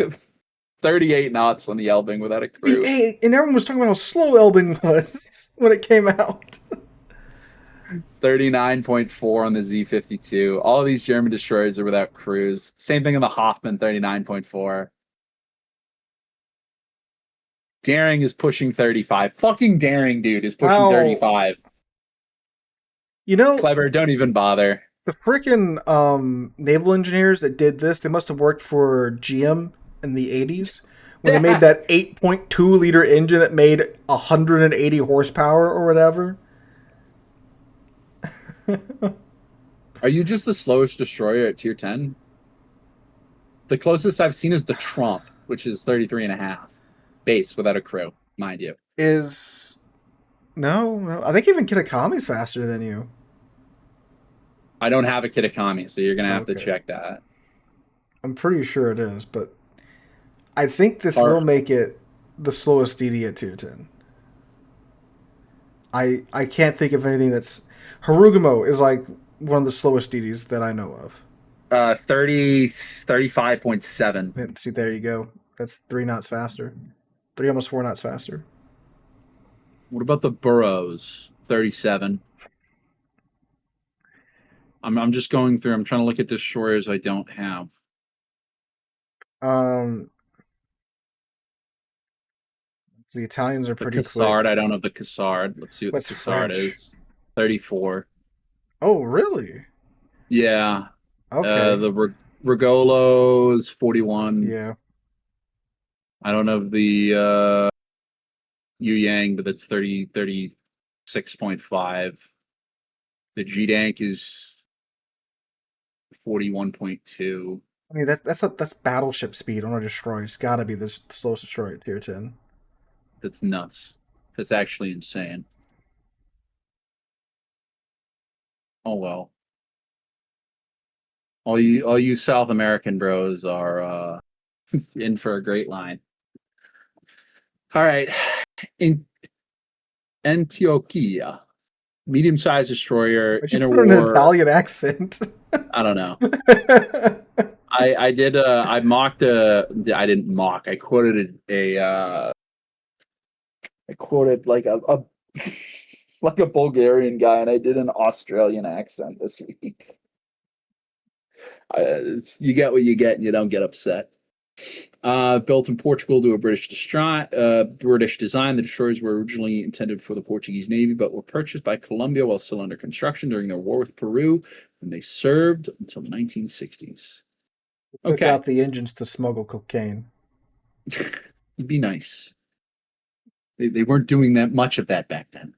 [SPEAKER 1] 38 knots on the Elbing without a crew.
[SPEAKER 2] Hey, and everyone was talking about how slow Elbing was when it came out.
[SPEAKER 1] 39.4 on the Z-52. All of these German destroyers are without crews. Same thing on the Hoffman, 39.4. Daring is pushing 35. Fucking Daring, dude, is pushing 35.
[SPEAKER 2] You know,
[SPEAKER 1] Clever, don't even bother.
[SPEAKER 2] the freaking naval engineers that did this, they must have worked for GM in the 80s when they made that 8.2 liter engine that made 180 horsepower or whatever.
[SPEAKER 1] Are you just the slowest destroyer at tier 10? The closest I've seen is the Trump, which is 33.5. Base without a crew, mind you.
[SPEAKER 2] No. I think even Kitakami's faster than you.
[SPEAKER 1] I don't have a Kitakami, so you're going to have to check that.
[SPEAKER 2] I'm pretty sure it is, but I think this will make it the slowest DD at tier 10. I can't think of anything that's... Harugumo is like one of the slowest DDs that I know of.
[SPEAKER 1] 35.7.
[SPEAKER 2] See, there you go. That's 3 knots faster. 3, almost 4 knots faster.
[SPEAKER 1] What about the Burrows? 37. I'm just going through. I'm trying to look at destroyers I don't have.
[SPEAKER 2] The Italians are pretty
[SPEAKER 1] Cassard,
[SPEAKER 2] quick.
[SPEAKER 1] I don't have the Cassard. Let's see what the Cassard is. 34.
[SPEAKER 2] Oh, really?
[SPEAKER 1] Yeah.
[SPEAKER 2] Okay.
[SPEAKER 1] The Regolo is 41.
[SPEAKER 2] Yeah.
[SPEAKER 1] I don't have the Yu Yang, but that's 36.5. The G-Dank is 41.2.
[SPEAKER 2] I mean, that's battleship speed on a destroyer. It's got to be the slowest destroyer at tier 10.
[SPEAKER 1] That's nuts. That's actually insane. Oh well. All you South American bros are in for a great line. All right. In Antioquia, medium-sized destroyer
[SPEAKER 2] But you
[SPEAKER 1] in a
[SPEAKER 2] put it in an
[SPEAKER 1] war.
[SPEAKER 2] Italian accent.
[SPEAKER 1] I don't know. I didn't mock. I quoted I quoted like a like a Bulgarian guy, and I did an Australian accent this week. You get what you get, and you don't get upset. Built in Portugal to a British design. The destroyers were originally intended for the Portuguese Navy, but were purchased by Colombia while still under construction during their war with Peru, and they served until the 1960s.
[SPEAKER 2] Took out the engines to smuggle cocaine.
[SPEAKER 1] It'd be nice. They weren't doing that much of that back then.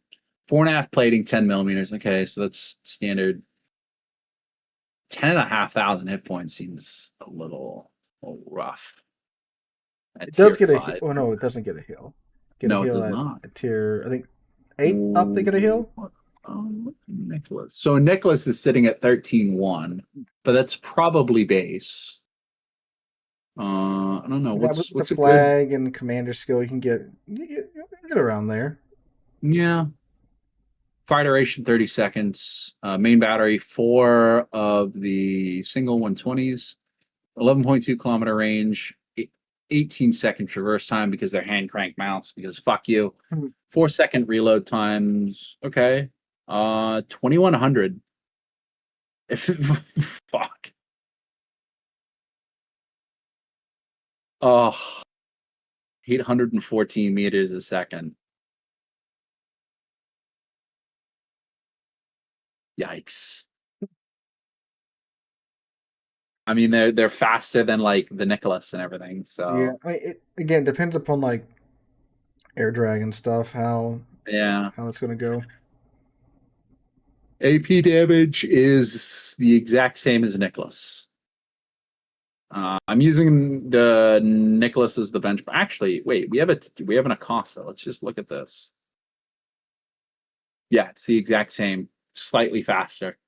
[SPEAKER 1] 4.5 plating, 10 millimeters. Okay, so that's standard. 10,500 hit points seems a little rough.
[SPEAKER 2] It does get a... Oh, no, it doesn't get a heal.
[SPEAKER 1] It does not.
[SPEAKER 2] At tier, I think, 8 up, they get a heal?
[SPEAKER 1] Nicholas. So Nicholas is sitting at 13.1, but that's probably base. I don't know. What's
[SPEAKER 2] the flag and commander skill you can get around there.
[SPEAKER 1] Yeah. Fire duration 30 seconds. Main battery 4 of the single 120s. 11.2 kilometer range. 18 second traverse time because they're hand crank mounts. Because fuck you. 4 second reload times. Okay. 2100. Fuck. Oh, 814 meters a second. Yikes. I mean, they're faster than like the Nicholas and everything. So
[SPEAKER 2] yeah, I mean, it again depends upon like air drag and stuff. How that's gonna go.
[SPEAKER 1] AP damage is the exact same as Nicholas. I'm using the Nicholas as the benchmark. Actually, wait, we have an Acosta. Let's just look at this. Yeah, it's the exact same, slightly faster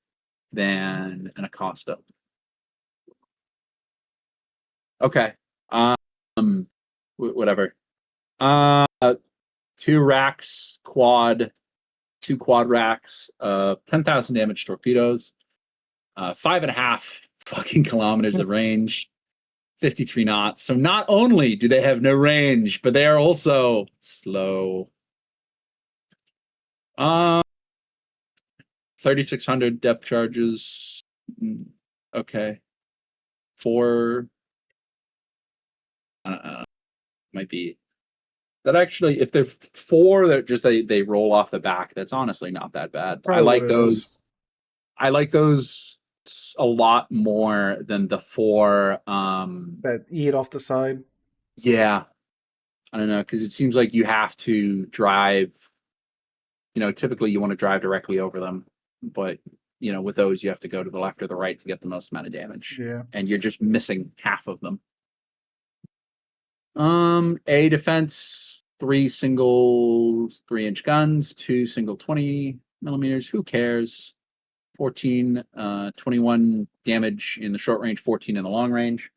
[SPEAKER 1] than an Acosta. Okay. Whatever. 2 racks, two quad racks, 10,000 damage torpedoes, 5.5 fucking kilometers of range. 53 knots. So not only do they have no range, but they are also slow. 3,600 depth charges. Okay. 4. Might be that actually. If they're 4, that just they roll off the back. That's honestly not that bad. I
[SPEAKER 2] Probably
[SPEAKER 1] like
[SPEAKER 2] what it is.
[SPEAKER 1] those. I like those a lot more than the 4.
[SPEAKER 2] That eat off the side.
[SPEAKER 1] Yeah, I don't know, because it seems like you have to drive. Typically you want to drive directly over them, but with those you have to go to the left or the right to get the most amount of damage.
[SPEAKER 2] Yeah.
[SPEAKER 1] And you're just missing half of them. A defense, 3 single 3-inch guns, 2 single 20 millimeters. Who cares? 14, 21 damage in the short range, 14 in the long range.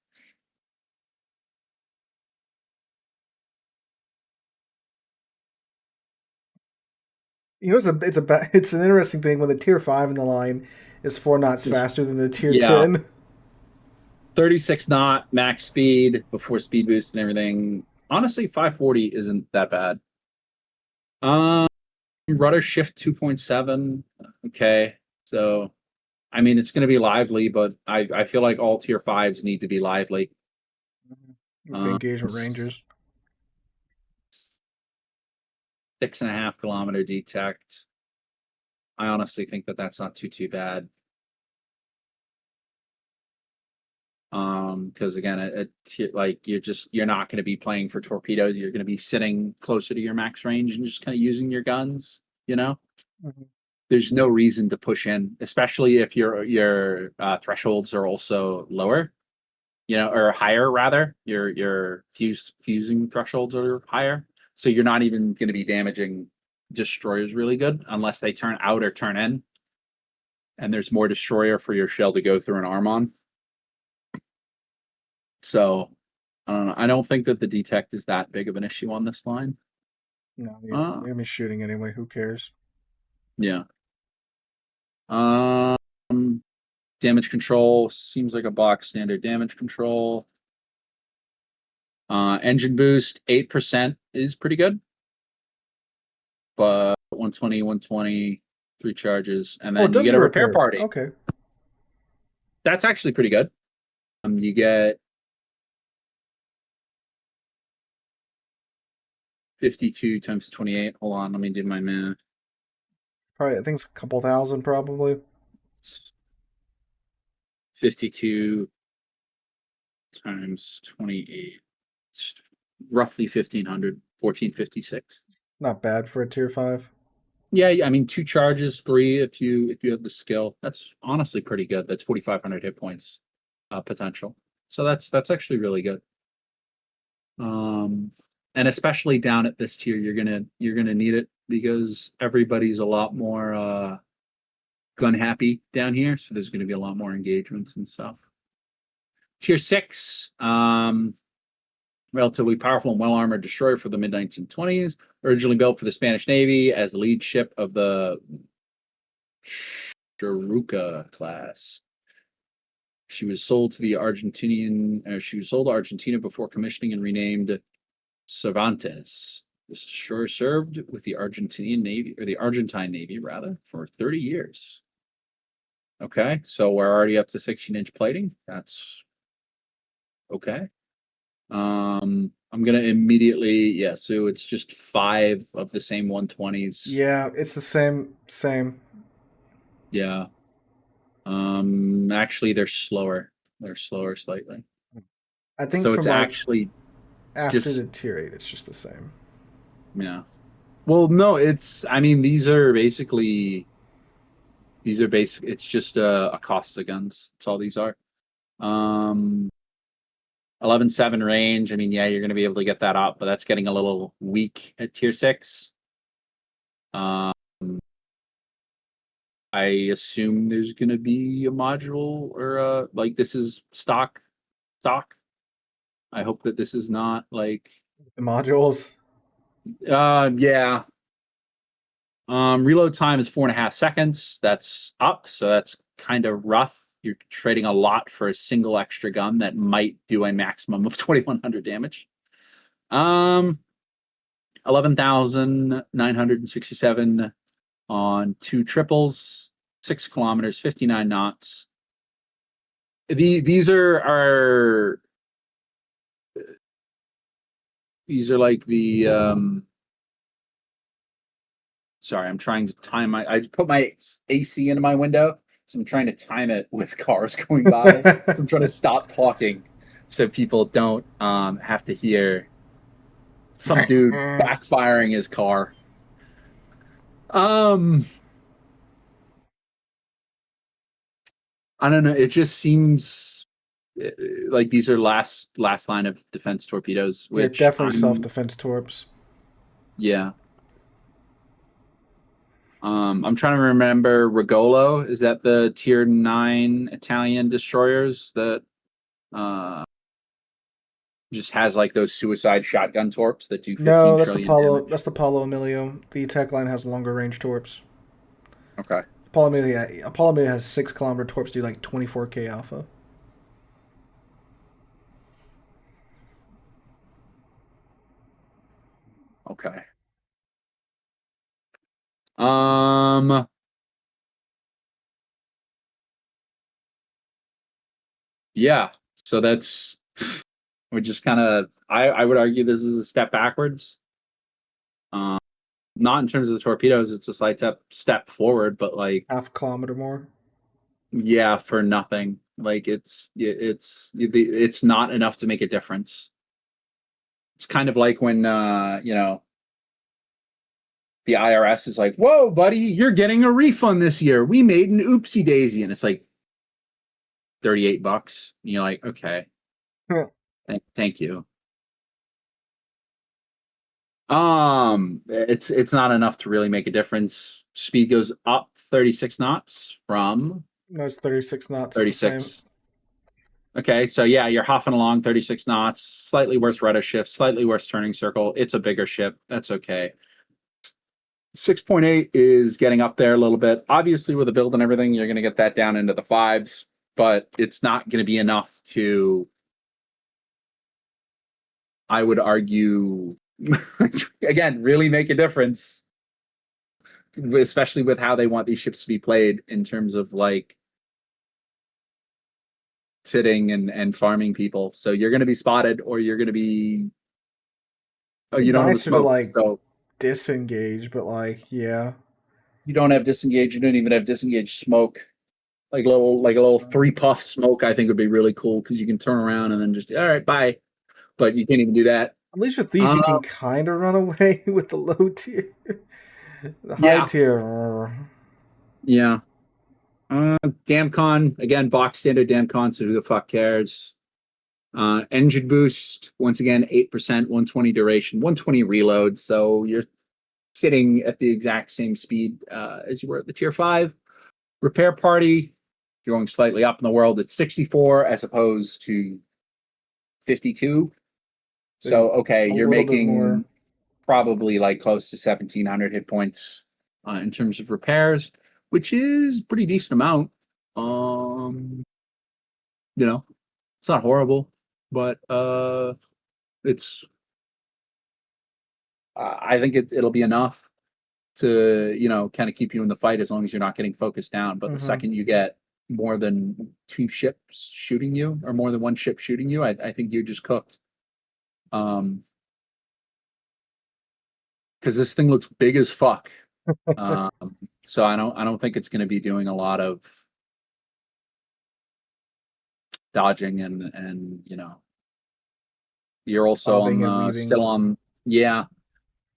[SPEAKER 2] It's an interesting thing when the tier 5 in the line is 4 knots faster than the tier
[SPEAKER 1] Yeah.
[SPEAKER 2] 10.
[SPEAKER 1] 36 knot max speed before speed boost and everything. Honestly, 540 isn't that bad. Rudder shift 2.7. Okay. So, I mean, it's going to be lively, but I feel like all tier 5s need to be lively.
[SPEAKER 2] With the engagement ranges.
[SPEAKER 1] 6.5 kilometer detect. I honestly think that that's not too bad. Because again, like you're not going to be playing for torpedoes. You're going to be sitting closer to your max range and just kind of using your guns.
[SPEAKER 2] Mm-hmm.
[SPEAKER 1] There's no reason to push in, especially if your thresholds are also lower, or higher rather. Your fusing thresholds are higher, so you're not even going to be damaging destroyers really good unless they turn out or turn in, and there's more destroyer for your shell to go through an arm on. So, I don't think that the detect is that big of an issue on this line.
[SPEAKER 2] No, you're gonna be shooting anyway. Who cares?
[SPEAKER 1] Yeah. Damage control seems like a box standard damage control. Engine boost 8% is pretty good, but 120, 3 charges, and then you get a repair party.
[SPEAKER 2] Okay.
[SPEAKER 1] That's actually pretty good. You get 52 times 28. Hold on, let me do my math.
[SPEAKER 2] Probably, I think it's a couple thousand, probably.
[SPEAKER 1] 52 times 28. It's roughly 1,500, 1,456.
[SPEAKER 2] Not bad for a tier 5.
[SPEAKER 1] Yeah, I mean 2 charges, 3 if you have the skill. That's honestly pretty good. That's 4,500 hit points potential. So that's actually really good. And especially down at this tier, you're gonna need it because everybody's a lot more gun happy down here. So there's gonna be a lot more engagements and stuff. Tier 6, relatively powerful and well-armored destroyer for the mid-1920s, originally built for the Spanish Navy as the lead ship of the Charuca class. She was sold to Argentina before commissioning and renamed Cervantes. This destroyer served with the Argentine Navy rather, for 30 years. Okay, so we're already up to 16-inch plating. That's okay. I'm gonna immediately, so it's just 5 of the same 120s.
[SPEAKER 2] Yeah, it's the same.
[SPEAKER 1] Yeah. Actually they're slower. They're slower slightly.
[SPEAKER 2] I think
[SPEAKER 1] So
[SPEAKER 2] from
[SPEAKER 1] it's actually
[SPEAKER 2] after the tier 8, it's just the same.
[SPEAKER 1] Yeah. Well, no, these are basic. It's just a cost of guns. That's all these are. 11.7 range. I mean, yeah, you're going to be able to get that up, but that's getting a little weak at tier 6. I assume there's going to be a module or like this is stock. I hope that this is not like
[SPEAKER 2] the modules.
[SPEAKER 1] Yeah. Reload time is 4.5 seconds. That's up, so that's kind of rough. You're trading a lot for a single extra gun that might do a maximum of 2,100 damage. 11,967 on 2 triples, 6 kilometers, 59 knots. These are like the sorry, I'm trying to time I put my AC into my window, so I'm trying to time it with cars going by. So I'm trying to stop talking so people don't have to hear some dude backfiring his car. I don't know. It just seems like these are last line of defense torpedoes,
[SPEAKER 2] Yeah,
[SPEAKER 1] which
[SPEAKER 2] definitely self-defense torps.
[SPEAKER 1] Yeah. I'm trying to remember Regolo. Is that the tier 9 Italian destroyers that just has like those suicide shotgun torps that do 15
[SPEAKER 2] No,
[SPEAKER 1] trillion damage?
[SPEAKER 2] That's the Apollo Emilio. The tech line has longer range torps.
[SPEAKER 1] Okay.
[SPEAKER 2] Apollo Emilio has 6 kilometer torps, do like 24k alpha.
[SPEAKER 1] Okay. Um. Yeah. So that's we're just kind of. I would argue this is a step backwards. Not in terms of the torpedoes. It's a slight step forward, but like
[SPEAKER 2] Half kilometer more.
[SPEAKER 1] yeah, for nothing. Like it's not enough to make a difference. It's kind of like when the IRS is like, "Whoa, buddy, you're getting a refund this year. We made an oopsie daisy," and it's like $38. And you're like, "Okay, thank you." It's not enough to really make a difference. Speed goes up 36 knots from
[SPEAKER 2] No, it's 36 knots. It's the same.
[SPEAKER 1] 36. Okay, so yeah, you're huffing along 36 knots, slightly worse rudder shift, slightly worse turning circle. It's a bigger ship. That's okay. 6.8 is getting up there a little bit. Obviously, with the build and everything, you're going to get that down into the 5s, but it's not going to be enough to, I would argue, again, really make a difference, especially with how they want these ships to be played in terms of like sitting and farming people. So you're going to be spotted, or you're going to be, oh, you don't have the
[SPEAKER 2] Nicer to
[SPEAKER 1] smoke.
[SPEAKER 2] like
[SPEAKER 1] So
[SPEAKER 2] disengage, but like, yeah.
[SPEAKER 1] you don't have disengage. You don't even have disengage smoke. Like a little 3-puff smoke, I think would be really cool because you can turn around and then just all right, bye. But you can't even do that.
[SPEAKER 2] At least with these, you can kind of run away with the low tier. The high
[SPEAKER 1] Yeah,
[SPEAKER 2] tier.
[SPEAKER 1] yeah. Damcon again, box standard Damcon. So who the fuck cares? Engine boost once again 8%, 120 duration, 120 reload. So you're sitting at the exact same speed as you were at the tier 5. Repair party, you're going slightly up in the world. It's 64 as opposed to 52. So okay, you're making probably like close to 1,700 hit points in terms of repairs, which is pretty decent amount. It's not horrible, but it's I think it'll be enough to kind of keep you in the fight as long as you're not getting focused down. But the second you get more than 2 ships shooting you or more than 1 ship shooting you, I think you're just cooked. Because this thing looks big as fuck. So I don't think it's going to be doing a lot of dodging and you're also still on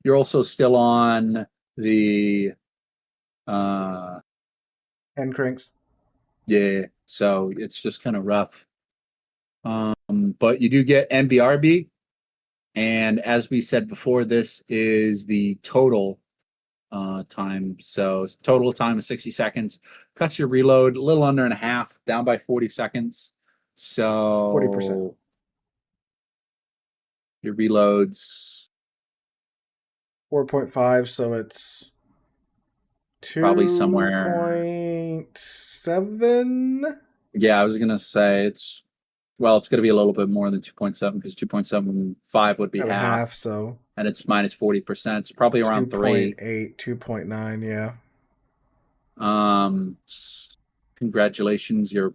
[SPEAKER 1] you're also still on the
[SPEAKER 2] hand cranks.
[SPEAKER 1] Yeah, so it's just kind of rough. But you do get MBRB, and as we said before, this is the total time. So total time is 60 seconds. Cuts your reload a little under and a half, down by 40 seconds. So
[SPEAKER 2] 40%.
[SPEAKER 1] Your reloads
[SPEAKER 2] 4.5, so it's
[SPEAKER 1] probably somewhere
[SPEAKER 2] 2.7.
[SPEAKER 1] Yeah, I was gonna say it's going to be a little bit more than 2.7 because 2.75 would be
[SPEAKER 2] At a
[SPEAKER 1] half,
[SPEAKER 2] half, so
[SPEAKER 1] and it's minus 40%. It's probably around 3.
[SPEAKER 2] 2.8, 2.9, yeah.
[SPEAKER 1] Um, Congratulations, you're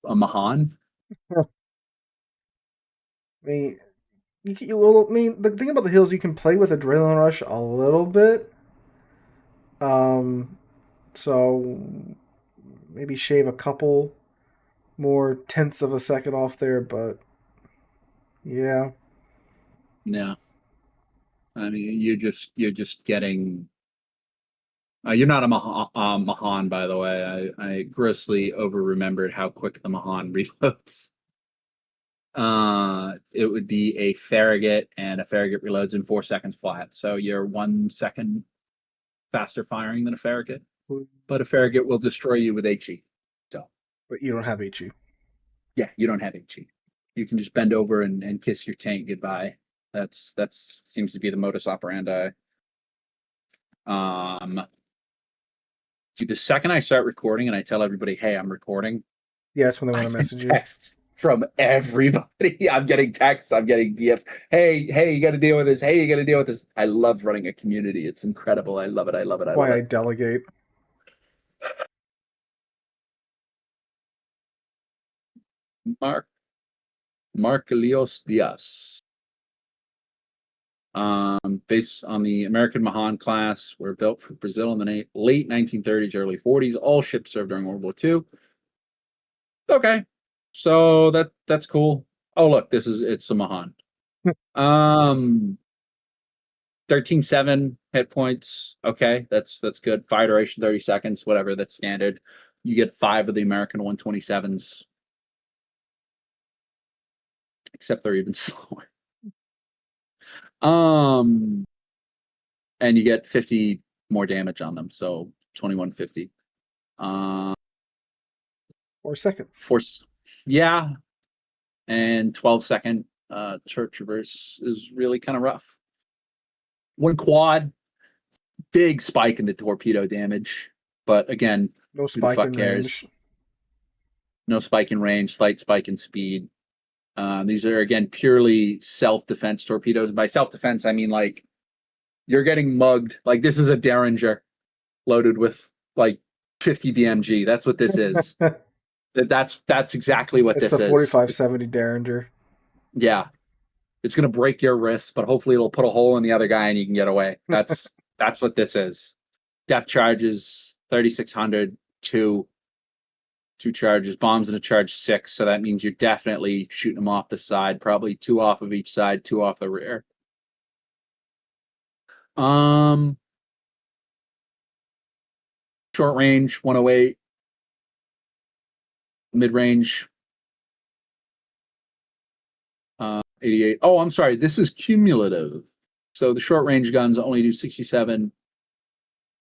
[SPEAKER 1] a Mahan.
[SPEAKER 2] I mean, well, I mean, the thing about the hills, you can play with Adrenaline Rush a little bit. Um, so maybe shave a couple more tenths of a second off there, but yeah.
[SPEAKER 1] Yeah, I mean you're just getting. You're not a Mahan, by the way. I grossly over remembered how quick the Mahan reloads. It would be a Farragut, and a Farragut reloads in 4 seconds flat. So you're 1 second faster firing than a Farragut, but a Farragut will destroy you with HE. So
[SPEAKER 2] But you don't have HE.
[SPEAKER 1] yeah, you don't have HE. You can just bend over and kiss your tank goodbye. That's seems to be the modus operandi. Um, Dude, the second I start recording and I tell everybody, "Hey, I'm recording,"
[SPEAKER 2] Yes, when they
[SPEAKER 1] I
[SPEAKER 2] want to
[SPEAKER 1] get
[SPEAKER 2] message you.
[SPEAKER 1] texts from everybody. I'm getting texts. I'm getting DMs. Hey, you got to deal with this. Hey, you got to deal with this. I love running a community. It's incredible. I love it. I love it. I love
[SPEAKER 2] Why I
[SPEAKER 1] it.
[SPEAKER 2] delegate.
[SPEAKER 1] Mark Marcelios Diaz. Based on the American Mahan class, were built for Brazil in the late 1930s, early 40s. All ships served during World War II. Okay, so that's cool. Oh look, it's a Mahan. Um, 13.7 hit points. Okay, that's good. Fire duration 30 seconds, whatever. That's standard. You get 5 of the American 127s, except they're even slower. Um, and you get 50 more damage on them, so 2150.
[SPEAKER 2] 4 seconds.
[SPEAKER 1] Force, yeah, and 12-second turret traverse is really kind of rough. One quad, big spike in the torpedo damage, but again,
[SPEAKER 2] No
[SPEAKER 1] who the
[SPEAKER 2] spike
[SPEAKER 1] fuck
[SPEAKER 2] in
[SPEAKER 1] cares?
[SPEAKER 2] range.
[SPEAKER 1] No spike in range, slight spike in speed. These are again purely self-defense torpedoes. By self-defense, I mean like you're getting mugged. Like this is a Derringer loaded with like 50 BMG. That's what this is. That's exactly what
[SPEAKER 2] It's
[SPEAKER 1] this
[SPEAKER 2] the
[SPEAKER 1] is.
[SPEAKER 2] 4570 Derringer.
[SPEAKER 1] Yeah, it's gonna break your wrist, but hopefully it'll put a hole in the other guy and you can get away. That's what this is. Depth charges 3600, two charges, bombs in a charge 6. So that means you're definitely shooting them off the side, probably 2 off of each side, 2 off the rear. Um, Short range 108, mid range 88. Oh, I'm sorry, this is cumulative. So the short range guns only do 67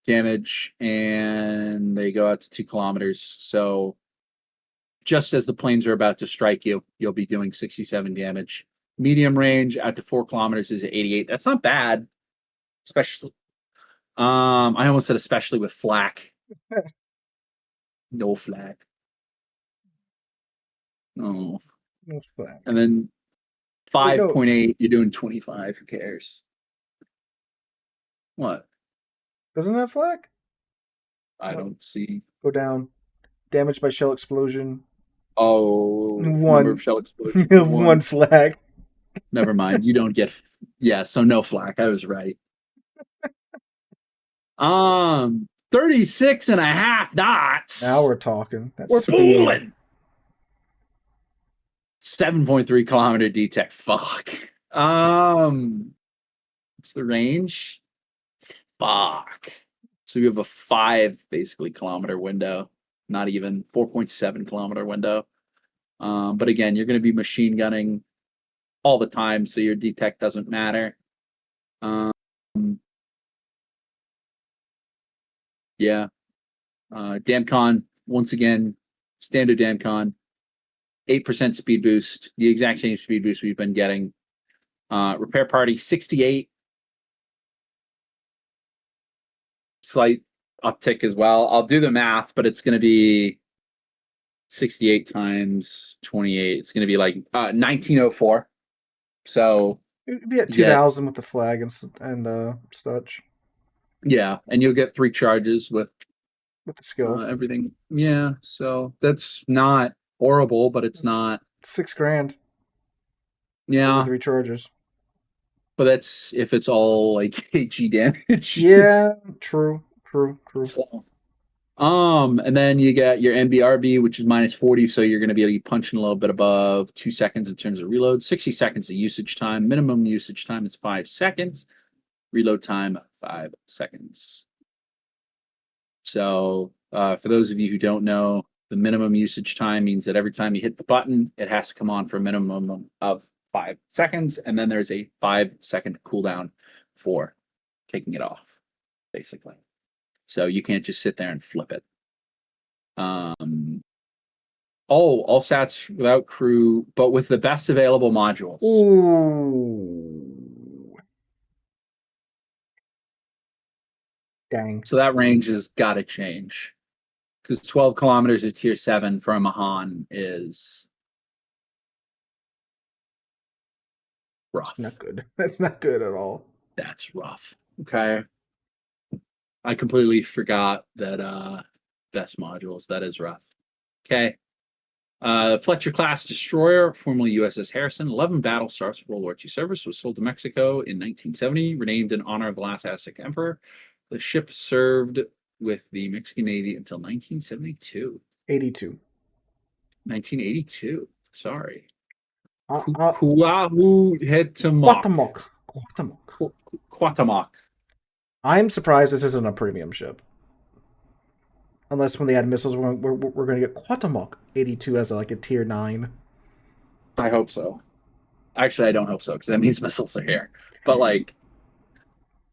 [SPEAKER 1] damage, and they go out to 2 kilometers. So just as the planes are about to strike you, you'll be doing 67 damage. Medium range out to 4 kilometers is 88. That's not bad, especially. I almost said especially with flak. No flak. Oh.
[SPEAKER 2] No spike.
[SPEAKER 1] And then
[SPEAKER 2] Wait, no.
[SPEAKER 1] 5.8, you're doing 25. Who cares? What?
[SPEAKER 2] Doesn't it have flag?
[SPEAKER 1] I
[SPEAKER 2] No.
[SPEAKER 1] don't see.
[SPEAKER 2] Go down. Damaged by shell explosion.
[SPEAKER 1] Oh, number of
[SPEAKER 2] One.
[SPEAKER 1] shell explosions.
[SPEAKER 2] One
[SPEAKER 1] 1.
[SPEAKER 2] flag.
[SPEAKER 1] Never mind. You don't get. Yeah, so no flak. I was right. 36 and a half knots.
[SPEAKER 2] Now we're talking. That's
[SPEAKER 1] We're
[SPEAKER 2] speed.
[SPEAKER 1] pulling. 7.3 kilometer DTEC. Fuck. It's the range. Fuck. So you have a 5 basically kilometer window, not even 4.7 kilometer window. But again, you're going to be machine gunning all the time, so your DTEC doesn't matter. Um, yeah. DAMCON, once again, standard DAMCON, 8% speed boost, the exact same speed boost we've been getting. Repair party 68, slight uptick as well. I'll do the math, but it's going to be 68 times 28. It's going to be like 1904. So
[SPEAKER 2] It'd be at
[SPEAKER 1] you get
[SPEAKER 2] 2000 with the flag and such
[SPEAKER 1] yeah, and you'll get 3 charges with
[SPEAKER 2] with the skill.
[SPEAKER 1] everything. Yeah, so that's not horrible, but it's
[SPEAKER 2] It's
[SPEAKER 1] not.
[SPEAKER 2] $6,000 for the
[SPEAKER 1] Yeah,
[SPEAKER 2] 3 charges.
[SPEAKER 1] but that's if it's all like HE damage.
[SPEAKER 2] Yeah, true.
[SPEAKER 1] So, and then you get your MBRB, which is -40, so you're going to be punching a little bit above 2 seconds in terms of reload. 60 seconds of usage time. Minimum usage time is 5 seconds. Reload time 5 seconds. So, for those of you who don't know, the minimum usage time means that every time you hit the button, it has to come on for a minimum of 5 seconds, and then there's a 5-second cooldown for taking it off, basically. So you can't just sit there and flip it. All stats without crew, but with the best available modules.
[SPEAKER 2] Ooh. Dang.
[SPEAKER 1] So that range has got to change. Because 12 kilometers of tier 7 for a Mahan is rough.
[SPEAKER 2] Not good. That's not good at all.
[SPEAKER 1] That's rough. Okay. I completely forgot that best modules. That is rough. Okay. Fletcher class destroyer, formerly USS Harrison, 11 battle stars for World War II service, was sold to Mexico in 1970, renamed in honor of the last Aztec emperor. The ship served with the Mexican Navy until 1972.
[SPEAKER 2] 82.
[SPEAKER 1] 1982. Sorry.
[SPEAKER 2] Cuauhtémoc.
[SPEAKER 1] Cuauhtémoc.
[SPEAKER 2] I'm surprised this isn't a premium ship. Unless when they add missiles, we're going to get Cuauhtémoc 82 as like a tier 9.
[SPEAKER 1] I hope so. Actually, I don't hope so because that means missiles are here. But like,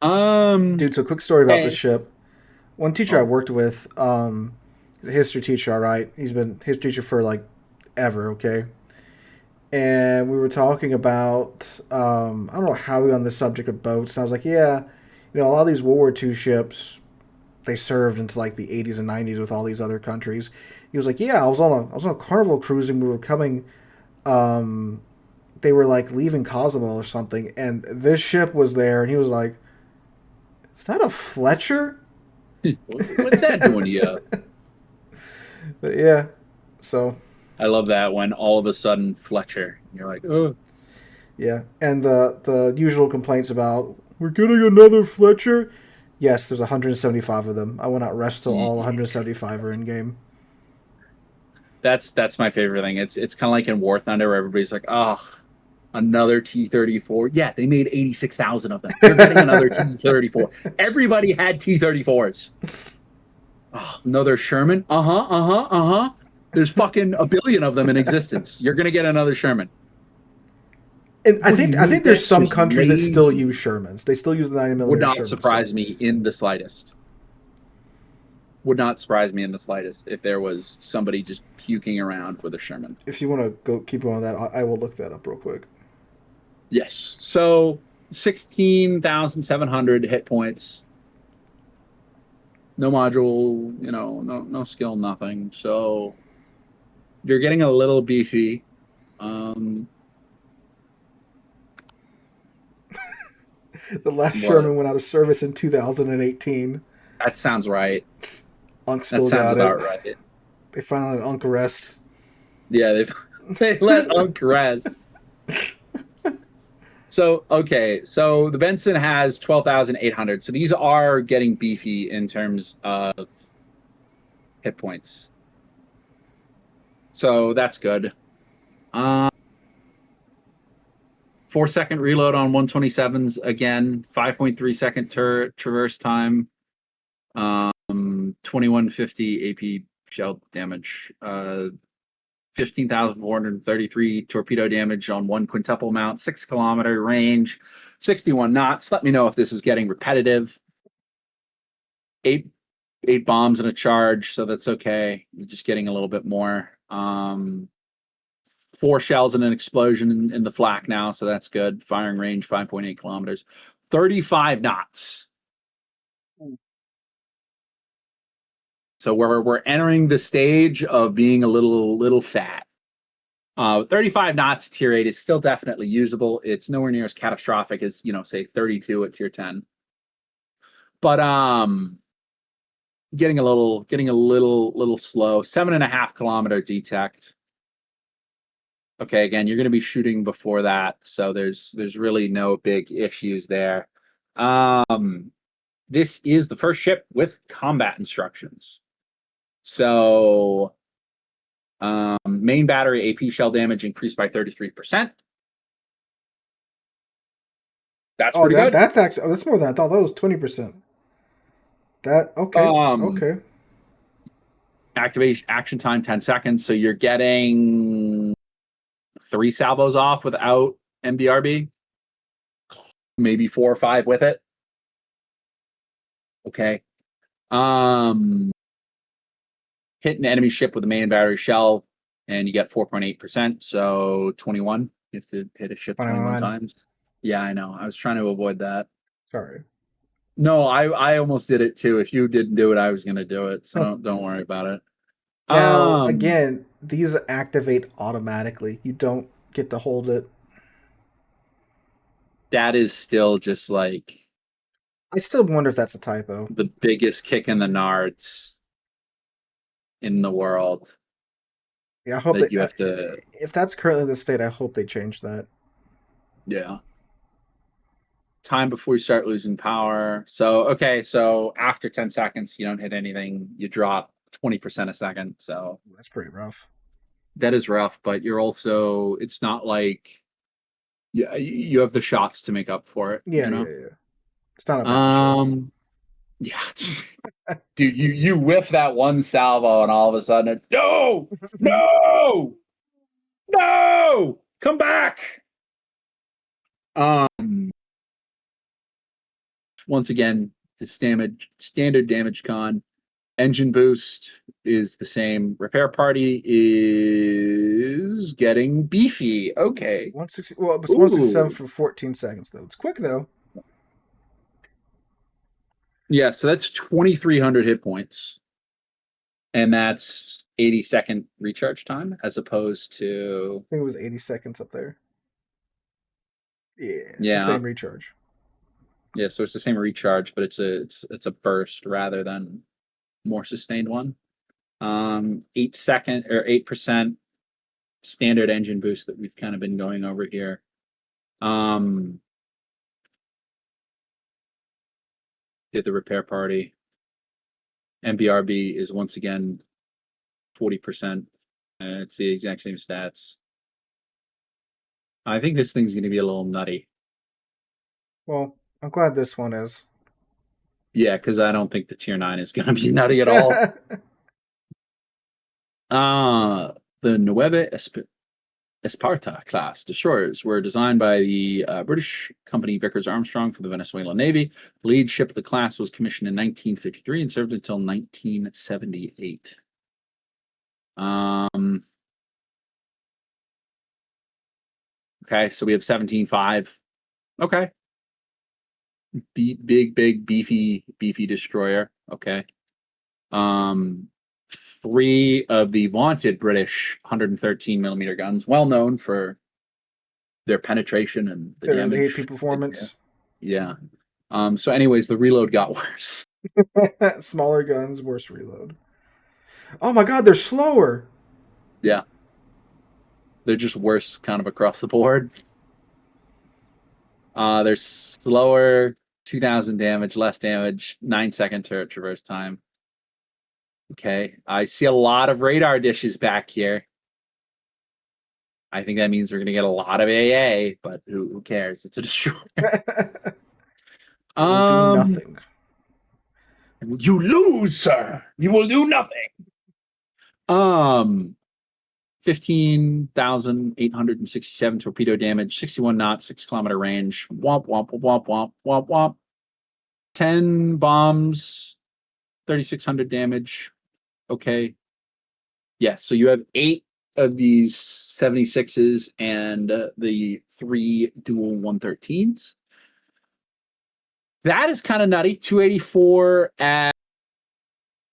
[SPEAKER 2] dude. So quick story about this ship. One teacher I worked with, he's a history teacher. All right, he's been history teacher for like ever. Okay, and we were talking about I don't know how we got on the subject of boats. And I was like, yeah, a lot of these World War II ships, they served into like the 80s and 90s with all these other countries. He was like, yeah, I was on a Carnival cruise and we were coming. They were like leaving Cozumel or something, and this ship was there, and he was like, "Is that a Fletcher?
[SPEAKER 1] What's that doing to you?"
[SPEAKER 2] But yeah, so
[SPEAKER 1] I love that when all of a sudden Fletcher, you're like, oh.
[SPEAKER 2] Yeah, and the usual complaints about we're getting another Fletcher. Yes, there's 175 of them. I will not rest till all 175 are in game.
[SPEAKER 1] That's my favorite thing. It's kind of like in War Thunder where everybody's like, oh, another T-34. Yeah, they made 86,000 of them. They're getting another T-34. Everybody had T-34s. Oh, another Sherman. There's fucking a billion of them in existence. You're gonna get another Sherman.
[SPEAKER 2] And I think there's some countries that still use Shermans. They still use the 90mm.
[SPEAKER 1] Would not surprise me in the slightest. Would not surprise me in the slightest if there was somebody just puking around with a Sherman.
[SPEAKER 2] If you want to go keep going on that, I will look that up real quick.
[SPEAKER 1] Yes. So 16,700 hit points. No module, no skill, nothing. So you're getting a little beefy.
[SPEAKER 2] The last Sherman went out of service in 2018.
[SPEAKER 1] That sounds right.
[SPEAKER 2] Unk still got it.
[SPEAKER 1] That sounds about right.
[SPEAKER 2] They finally let Unk rest.
[SPEAKER 1] Yeah, they let Unk rest. So, okay. So the Benson has 12,800. So these are getting beefy in terms of hit points. So that's good. 4-second reload on 127s again. 5.3 second traverse time. 2150 AP shell damage. 15,433 torpedo damage on 1 quintuple mount. 6 kilometer range. 61 knots. Let me know if this is getting repetitive. 8 bombs in a charge, so that's okay. You're just getting a little bit more. 4 shells and an explosion in the flak now, so that's good. Firing range 5.8 kilometers. 35 knots. So we're entering the stage of being a little fat. 35 knots tier 8 is still definitely usable. It's nowhere near as catastrophic as, say 32 at tier 10. But getting a little slow. 7.5 kilometer detect. Okay, again, you're going to be shooting before that, so there's really no big issues there. This is the first ship with combat instructions. So main battery AP shell damage increased by 33%. That's pretty good.
[SPEAKER 2] That's actually that's more than I thought. That was 20%. That okay. Okay.
[SPEAKER 1] Activation action time 10 seconds. So you're getting 3 salvos off without MBRB. Maybe 4 or 5 with it. Okay. Hit an enemy ship with a main battery shell, and you get 4.8%. So 21. You have to hit a ship 21 times. Yeah, I know. I was trying to avoid that.
[SPEAKER 2] Sorry.
[SPEAKER 1] No, I almost did it too. If you didn't do it, I was gonna do it. So don't worry about it.
[SPEAKER 2] Now again, these activate automatically. You don't get to hold it.
[SPEAKER 1] That is still just like
[SPEAKER 2] I still wonder if that's a typo.
[SPEAKER 1] the biggest kick in the nards in the world.
[SPEAKER 2] Yeah, I hope
[SPEAKER 1] that you have to.
[SPEAKER 2] If that's currently the state, I hope they change that.
[SPEAKER 1] Yeah. Time before you start losing power. So okay, so after 10 seconds, you don't hit anything. You drop 20% a second. So
[SPEAKER 2] that's pretty rough.
[SPEAKER 1] That is rough, but you're also. It's not like. Yeah, you have the shots to make up for it.
[SPEAKER 2] Yeah,
[SPEAKER 1] you know?
[SPEAKER 2] yeah. It's not a bad shot.
[SPEAKER 1] Yeah. Dude, you whiff that one salvo and all of a sudden, no, come back. Once again, the standard damage con. Engine boost is the same. Repair party is getting beefy. Okay.
[SPEAKER 2] 160. Well, it's 167 for 14 seconds though. It's quick though.
[SPEAKER 1] Yeah, so that's 2,300 hit points, and that's 80-second recharge time, as opposed to.
[SPEAKER 2] I think it was 80 seconds up there. Yeah, it's the same recharge.
[SPEAKER 1] Yeah, so it's the same recharge, but it's a burst rather than more sustained one. 8% standard engine boost that we've kind of been going over here. Did the repair party. MBRB is once again 40%. It's the exact same stats. I think this thing's going to be a little nutty.
[SPEAKER 2] Well, I'm glad this one is.
[SPEAKER 1] Yeah, because I don't think the tier 9 is going to be nutty at all. The Nueve Esparta class destroyers were designed by the British company Vickers Armstrong for the Venezuelan Navy. The lead ship of the class was commissioned in 1953 and served until 1978. Okay, so we have 17.5. Okay. Big, beefy destroyer. Okay. 3 of the vaunted British 113 millimeter guns, well known for their penetration and the damage.
[SPEAKER 2] AP performance.
[SPEAKER 1] Yeah. So anyways, the reload got worse.
[SPEAKER 2] Smaller guns, worse reload. Oh my god, they're slower.
[SPEAKER 1] Yeah. They're just worse kind of across the board. They're slower, 2,000 damage, less damage, 9-second turret traverse time. Okay. I see a lot of radar dishes back here. I think that means we're going to get a lot of AA, but who cares? It's a destroyer.
[SPEAKER 2] Will do nothing.
[SPEAKER 1] You lose, sir. You will do nothing. 15,867 torpedo damage, 61 knots, 6 kilometer range. Womp, womp, womp, womp, womp, womp. 10 bombs, 3,600 damage. Okay. Yeah, so you have 8 of these 76s and the 3 dual 113s. That is kind of nutty. 284 at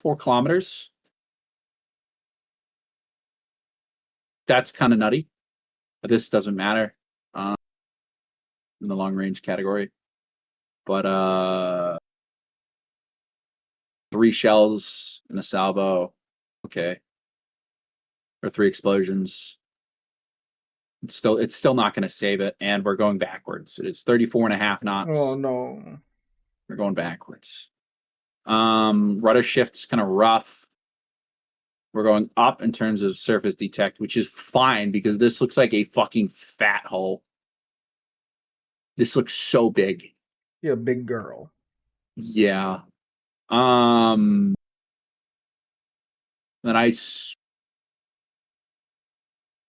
[SPEAKER 1] 4 kilometers. That's kind of nutty. But this doesn't matter in the long range category. But 3 shells in a salvo. Okay. Or 3 explosions. It's still not going to save it, and we're going backwards. It's 34.5 knots.
[SPEAKER 2] Oh no.
[SPEAKER 1] We're going backwards. Rudder shift is kind of rough. We're going up in terms of surface detect, which is fine because this looks like a fucking fat hole. This looks so big.
[SPEAKER 2] You're a big girl.
[SPEAKER 1] Yeah. The nice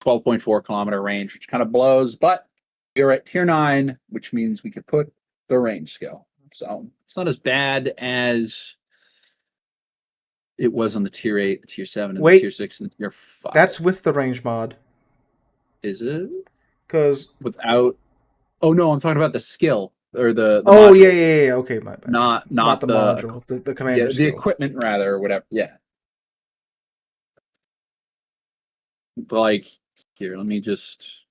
[SPEAKER 1] 12.4 kilometer range, which kind of blows, but we're at tier 9, which means we could put the range skill. So it's not as bad as it was on the tier 8, the tier 7, and the tier 6, and the tier 5.
[SPEAKER 2] That's with the range mod.
[SPEAKER 1] Is it?
[SPEAKER 2] Because
[SPEAKER 1] without. Oh no, I'm talking about the skill or the
[SPEAKER 2] oh
[SPEAKER 1] module.
[SPEAKER 2] yeah. Okay, my bad.
[SPEAKER 1] Not
[SPEAKER 2] the module, the commander.
[SPEAKER 1] Yeah, the equipment rather, or whatever. Yeah. But like here, let me just.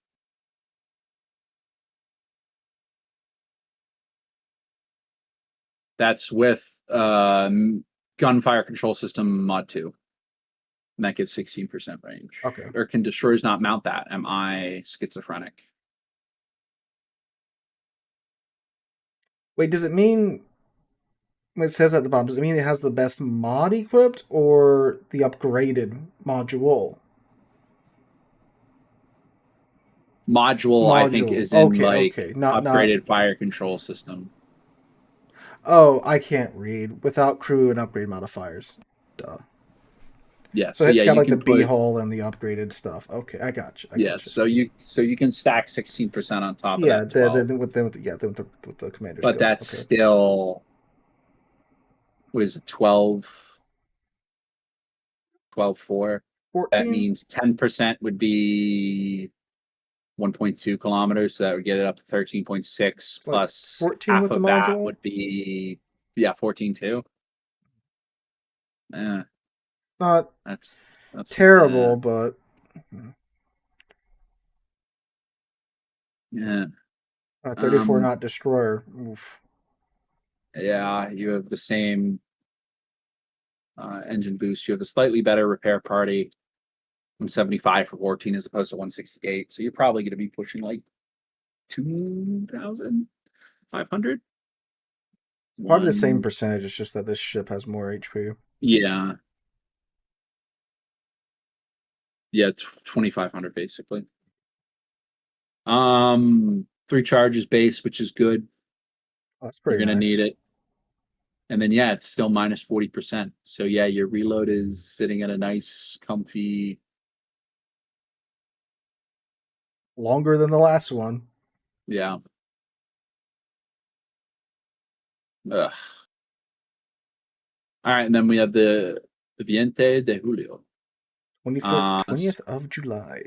[SPEAKER 1] That's with gunfire control system mod 2. And that gives 16% range.
[SPEAKER 2] Okay.
[SPEAKER 1] Or can destroyers not mount that? Am I schizophrenic?
[SPEAKER 2] Wait, does it mean when it says at the bottom, does it mean it has the best mod equipped or the upgraded module?
[SPEAKER 1] Module, I think, is in
[SPEAKER 2] Not
[SPEAKER 1] upgraded fire control system.
[SPEAKER 2] Oh, I can't read without crew and upgrade modifiers. Duh.
[SPEAKER 1] Yeah,
[SPEAKER 2] so it's got like the B hole and the upgraded stuff. Okay, I got you.
[SPEAKER 1] So you can stack 16% on top of that.
[SPEAKER 2] With the commander.
[SPEAKER 1] But
[SPEAKER 2] skill.
[SPEAKER 1] That's still what is it? 12.4.
[SPEAKER 2] 14?
[SPEAKER 1] That means 10% would be 1.2 kilometers, so that would get it up to 13.6 plus
[SPEAKER 2] 14
[SPEAKER 1] half
[SPEAKER 2] with
[SPEAKER 1] of
[SPEAKER 2] the
[SPEAKER 1] that
[SPEAKER 2] module?
[SPEAKER 1] would be 14 too.
[SPEAKER 2] It's not
[SPEAKER 1] that's
[SPEAKER 2] terrible, but
[SPEAKER 1] yeah.
[SPEAKER 2] 34 knot destroyer. Oof.
[SPEAKER 1] Yeah, you have the same engine boost. You have a slightly better repair party. 175 for 14 as opposed to 168. So you're probably going to be pushing like 2,500.
[SPEAKER 2] Probably the same percentage. It's just that this ship has more HP.
[SPEAKER 1] Yeah. Yeah, 2,500 basically. 3 charges base, which is good.
[SPEAKER 2] Oh, that's pretty
[SPEAKER 1] You're going to
[SPEAKER 2] nice.
[SPEAKER 1] need it. And then, yeah, it's still minus 40%. So, yeah, your reload is sitting at a nice, comfy.
[SPEAKER 2] Longer than the last one.
[SPEAKER 1] Yeah. Ugh. All right, and then we have the Viente de Julio.
[SPEAKER 2] 20th of July.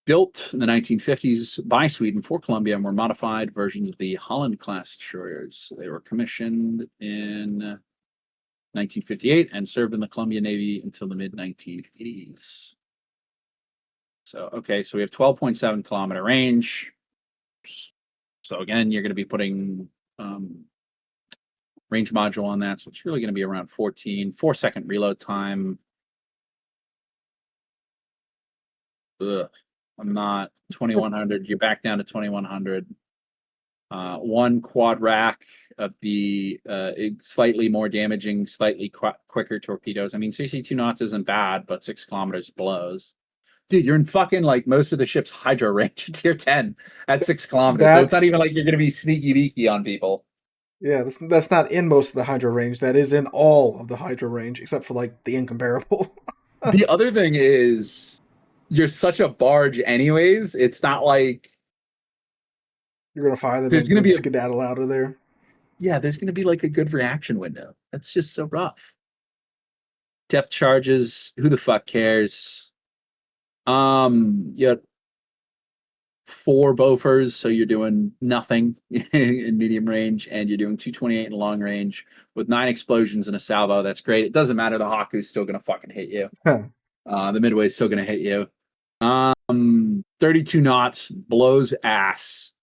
[SPEAKER 1] Built in the 1950s by Sweden for Colombia and were modified versions of the Holland-class destroyers. They were commissioned in 1958 and served in the Colombian Navy until the mid-1980s. So, okay, so we have 12.7 kilometer range. So again, you're going to be putting range module on that. So it's really going to be around 14, 4-second reload time. Ugh, I'm not 2,100. You're back down to 2,100. 1 quad rack of the slightly more damaging, slightly quicker torpedoes. I mean, 62 knots isn't bad, but 6 kilometers blows. Dude, you're in fucking like most of the ship's hydro range tier 10 at 6 kilometers. So it's not even like you're going to be sneaky beaky on people.
[SPEAKER 2] Yeah, that's not in most of the hydro range. That is in all of the hydro range, except for like the incomparable.
[SPEAKER 1] The other thing is you're such a barge anyways. It's not like
[SPEAKER 2] you're going to fire them
[SPEAKER 1] there's going to be
[SPEAKER 2] skedaddle out of there.
[SPEAKER 1] Yeah, there's going to be like a good reaction window. That's just so rough. Depth charges, who the fuck cares? Yeah, 4 Bofors, so you're doing nothing in medium range, and you're doing 228 in long range with 9 explosions and a salvo. That's great. It doesn't matter. The Haku's still going to fucking hit you. The Midway's still going to hit you. 32 knots, blows ass.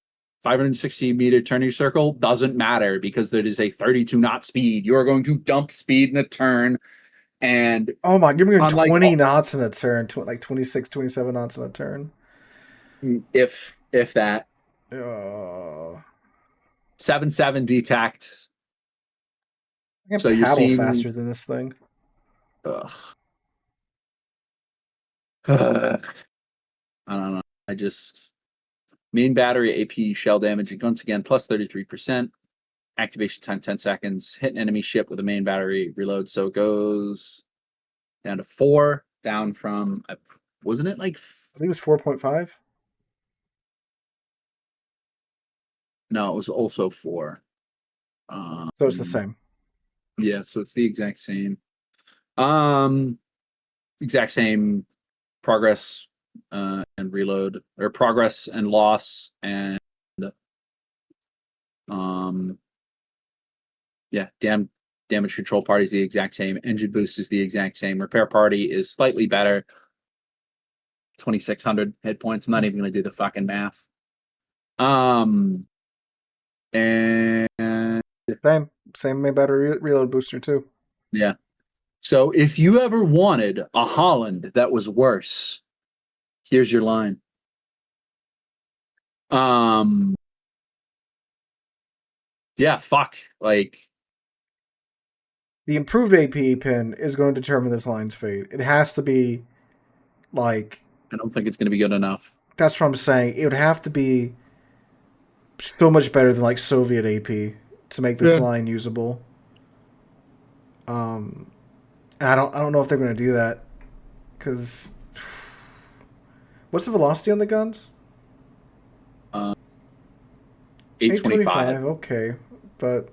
[SPEAKER 1] 560 meter turning circle doesn't matter because there is a 32 knot speed. You are going to dump speed in a turn. And
[SPEAKER 2] oh my, give me
[SPEAKER 1] unlike
[SPEAKER 2] 20 knots in a turn, like 26, 27 knots in a turn.
[SPEAKER 1] if that. 7-7 detact.
[SPEAKER 2] I can
[SPEAKER 1] So you're
[SPEAKER 2] paddle
[SPEAKER 1] seeing
[SPEAKER 2] faster than this thing.
[SPEAKER 1] I don't know. I just main battery AP shell damage once again plus 33%. Activation time 10 seconds. Hit an enemy ship with a main battery reload. So it goes down to 4, down from wasn't it like
[SPEAKER 2] I think it was 4.5.
[SPEAKER 1] No, it was also 4.
[SPEAKER 2] So it's the same.
[SPEAKER 1] Yeah, so it's the exact same. Exact same progress and reload, or progress and loss, and yeah, damage control party is the exact same. Engine boost is the exact same. Repair party is slightly better. 2,600 hit points. I'm not even going to do the fucking math. And
[SPEAKER 2] Same main battery reload booster too.
[SPEAKER 1] yeah. So if you ever wanted a Holland that was worse, here's your line. Yeah, fuck. Like,
[SPEAKER 2] the improved AP pin is going to determine this line's fate. It has to be like,
[SPEAKER 1] I don't think it's going to be good enough.
[SPEAKER 2] That's what I'm saying. It would have to be so much better than like Soviet AP to make this line usable. And I don't know if they're going to do that, because what's the velocity on the guns?
[SPEAKER 1] 825.
[SPEAKER 2] Okay, but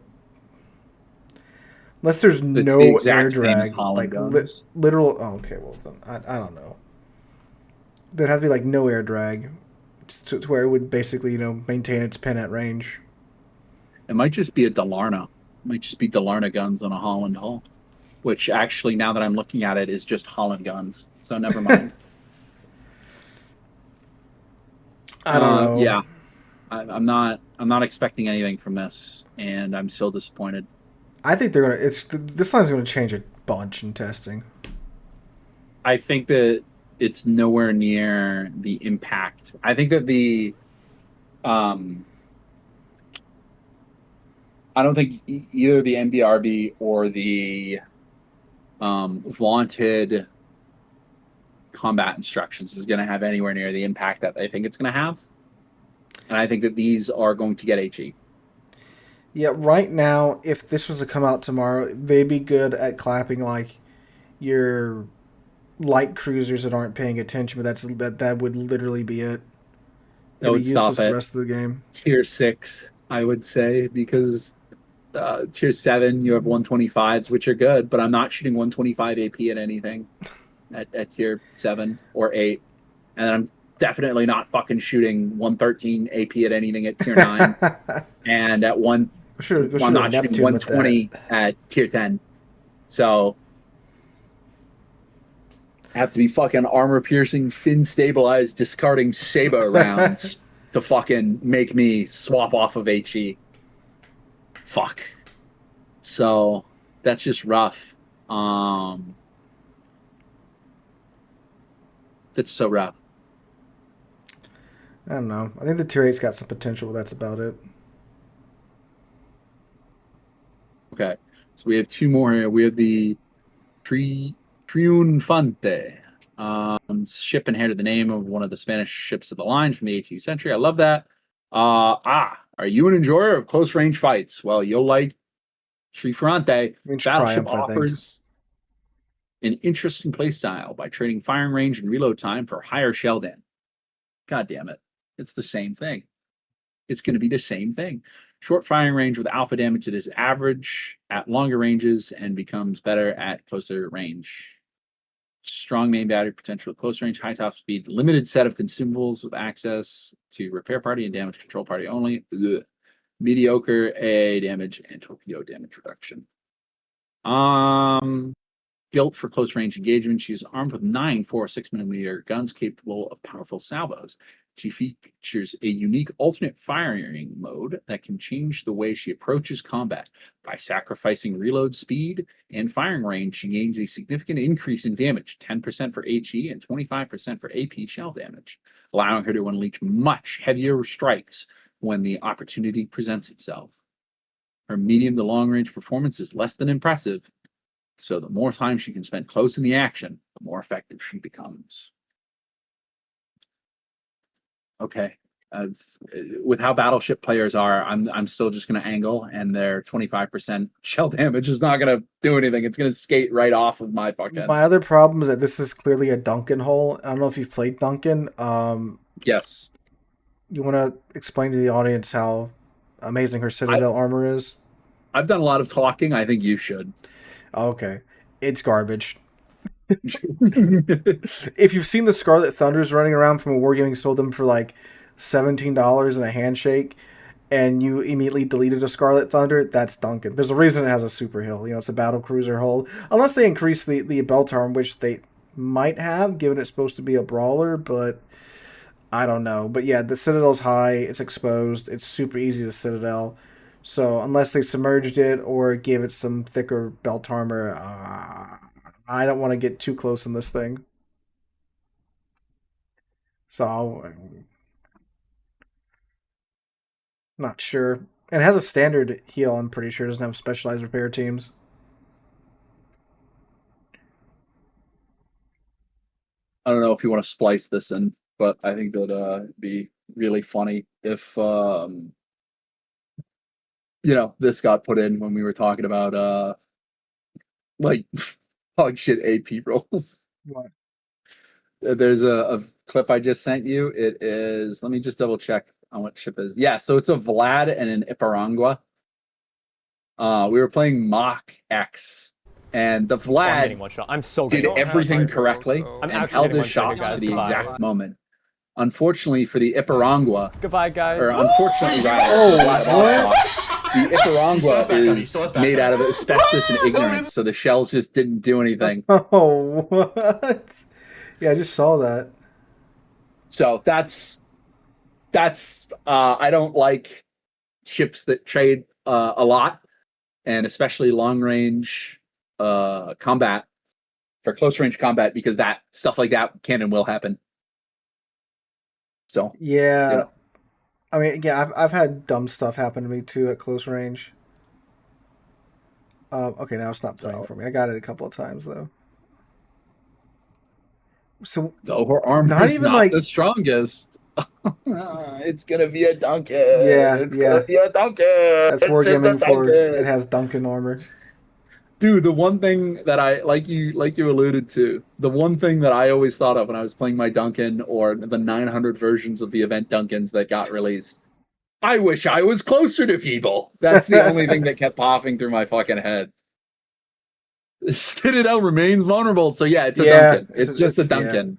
[SPEAKER 2] unless there's
[SPEAKER 1] It's
[SPEAKER 2] no
[SPEAKER 1] the exact
[SPEAKER 2] air
[SPEAKER 1] same as
[SPEAKER 2] drag,
[SPEAKER 1] Holland
[SPEAKER 2] like
[SPEAKER 1] guns.
[SPEAKER 2] literal. Oh, okay, well then I don't know. There'd have to be like no air drag, to where it would basically maintain its pin at range.
[SPEAKER 1] It might just be a Dalarna. It might just be Dalarna guns on a Holland hull, which actually, now that I'm looking at it, is just Holland guns. So never mind.
[SPEAKER 2] I don't know.
[SPEAKER 1] Yeah, I'm not expecting anything from this, and I'm still disappointed.
[SPEAKER 2] I think they're gonna. This line's gonna change a bunch in testing.
[SPEAKER 1] I think that it's nowhere near the impact. I think that I don't think either the MBRB or the vaunted combat instructions is going to have anywhere near the impact that I think it's going to have. And I think that these are going to get HE.
[SPEAKER 2] Yeah, right now, if this was to come out tomorrow, they'd be good at clapping like your light cruisers that aren't paying attention, but that would literally be it.
[SPEAKER 1] That would stop
[SPEAKER 2] the
[SPEAKER 1] it.
[SPEAKER 2] rest of the game.
[SPEAKER 1] Tier 6, I would say, because tier 7, you have 125s, which are good, but I'm not shooting 125 AP at anything at tier 7 or 8. And I'm definitely not fucking shooting 113 AP at anything at tier 9. And at I'm not shooting 120 at tier 10. So I have to be fucking armor piercing, fin stabilized, discarding Saber rounds to fucking make me swap off of HE. Fuck. So that's just rough. That's so rough.
[SPEAKER 2] I don't know. I think the tier 8's got some potential, but that's about it.
[SPEAKER 1] Okay. So we have 2 more here. We have the Triunfante. Ship inherited the name of one of the Spanish ships of the line from the 18th century. I love that. Are you an enjoyer of close range fights? Well, you'll like Triunfante. Battleship offers an interesting playstyle by trading firing range and reload time for higher shell damage. God damn it. It's the same thing. It's going to be the same thing. Short firing range with alpha damage that is average at longer ranges and becomes better at closer range. strong main battery potential, close range, high top speed, limited set of consumables with access to repair party and damage control party only. Ugh. Mediocre A damage and torpedo damage reduction. Built for close range engagement, she's armed with 9 4.6mm guns capable of powerful salvos. She features a unique alternate firing mode that can change the way she approaches combat. By sacrificing reload speed and firing range, she gains a significant increase in damage, 10% for HE and 25% for AP shell damage, allowing her to unleash much heavier strikes when the opportunity presents itself. Her medium to long range performance is less than impressive, so the more time she can spend close in the action, the more effective she becomes. Okay. With how battleship players are, I'm still just going to angle, and their 25% shell damage is not going to do anything. It's going to skate right off of my fucking.
[SPEAKER 2] My other problem is that this is clearly a Duncan hull. I don't know if you've played Duncan.
[SPEAKER 1] Yes.
[SPEAKER 2] You want to explain to the audience how amazing her Citadel armor is?
[SPEAKER 1] I've done a lot of talking. I think you should.
[SPEAKER 2] Okay. It's garbage. If you've seen the Scarlet Thunders running around from a Wargaming sold them for like $17 in a handshake, and you immediately deleted a Scarlet Thunder, that's Duncan. There's a reason it has a super hill. You know, it's a battle cruiser hull. Unless they increase the belt arm, which they might have, given it's supposed to be a brawler, but I don't know. But yeah, the Citadel's high, it's exposed, it's super easy to Citadel. So unless they submerged it or gave it some thicker belt armor, I don't want to get too close in this thing. So I'm not sure. And it has a standard heal, I'm pretty sure. It doesn't have specialized repair teams.
[SPEAKER 1] I don't know if you want to splice this in, but I think that'd be really funny if this got put in when we were talking about like dog shit AP rolls.
[SPEAKER 2] What?
[SPEAKER 1] There's a clip I just sent you. It is, let me just double check on what ship is. Yeah, so it's a Vlad and an Iparangua. We were playing Mach X, and the Vlad
[SPEAKER 3] I'm so
[SPEAKER 1] did
[SPEAKER 3] good.
[SPEAKER 1] everything correctly and held his shots to the exact moment. Unfortunately for the Iparangua,
[SPEAKER 3] Goodbye, guys.
[SPEAKER 1] or unfortunately, the Iparangua is made out of asbestos and ignorance, so the shells just didn't do anything.
[SPEAKER 2] Oh, what? Yeah, I just saw that.
[SPEAKER 1] So that's I don't like ships that trade a lot, and especially long range combat for close range combat, because that stuff like that can and will happen. So
[SPEAKER 2] yeah. I mean, yeah, I've had dumb stuff happen to me too at close range. Okay, now it's not playing for me. I got it a couple of times though. So
[SPEAKER 1] though her armor is not the strongest, it's gonna be a Duncan.
[SPEAKER 2] Yeah,
[SPEAKER 1] it's gonna be a Duncan.
[SPEAKER 2] That's Wargaming for it has Duncan armor.
[SPEAKER 1] Dude, the one thing that I like you alluded to, the one thing that I always thought of when I was playing my Duncan or the 900 versions of the event Duncans that got released, I wish I was closer to people. That's the only thing that kept popping through my fucking head. Citadel remains vulnerable, so yeah, it's a Duncan. It's just a Duncan.
[SPEAKER 2] Yeah.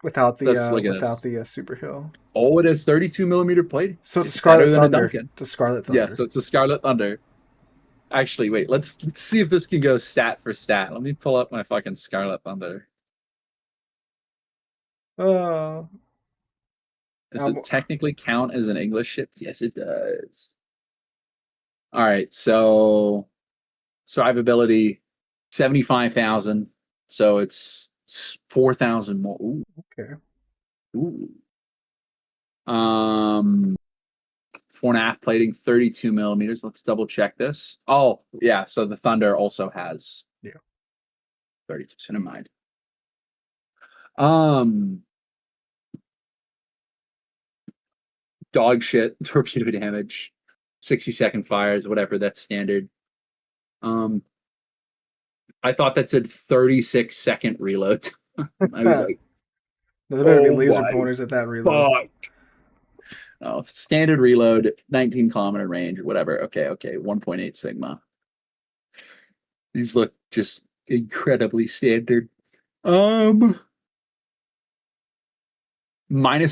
[SPEAKER 2] Without the super hill.
[SPEAKER 1] Oh, it has 32mm plate.
[SPEAKER 2] So it's a Scarlet Thunder. It's a Scarlet Thunder.
[SPEAKER 1] Yeah, so it's a Scarlet Thunder. Actually, wait, let's see if this can go stat for stat. Let me pull up my fucking Scarlet Thunder. Does it technically count as an English ship? Yes, it does. All right, so survivability 75,000. So it's 4,000 more. Ooh.
[SPEAKER 2] Okay.
[SPEAKER 1] Ooh. 4.5 plating, 32mm. Let's double check this. Oh, yeah. So the Thunder also has 32. So never mind. Dog shit, torpedo damage, 60-second fires, whatever. That's standard. I thought that said 36-second reload. I was like,
[SPEAKER 2] no, there better be laser pointers at that reload.
[SPEAKER 1] Fuck. Oh, standard reload, 19-kilometer range or whatever. Okay, 1.8 Sigma. These look just incredibly standard. Minus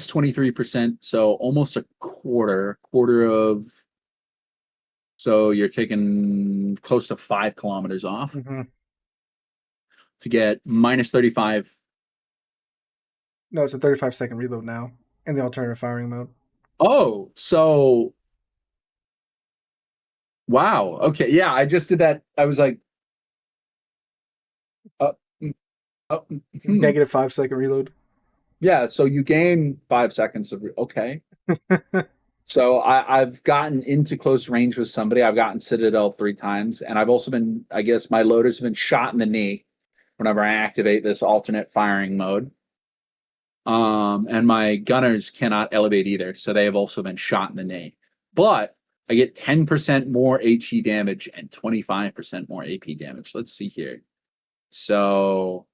[SPEAKER 1] 23%, so almost a quarter of. So you're taking close to 5 kilometers off
[SPEAKER 2] Mm-hmm.
[SPEAKER 1] to get minus 35.
[SPEAKER 2] No, it's a 35-second reload now in the alternative firing mode.
[SPEAKER 1] Oh, so wow. Okay, yeah, I just did that. I was like, uh, mm, hmm.
[SPEAKER 2] Negative 5-second reload.
[SPEAKER 1] Yeah. So you gain 5 seconds of okay. So I've gotten into close range with somebody. I've gotten Citadel 3 times, and I've also been. I guess my loaders have been shot in the knee whenever I activate this alternate firing mode. And my gunners cannot elevate either, so they have also been shot in the knee. But I get 10% more HE damage and 25% more AP damage. Let's see here. So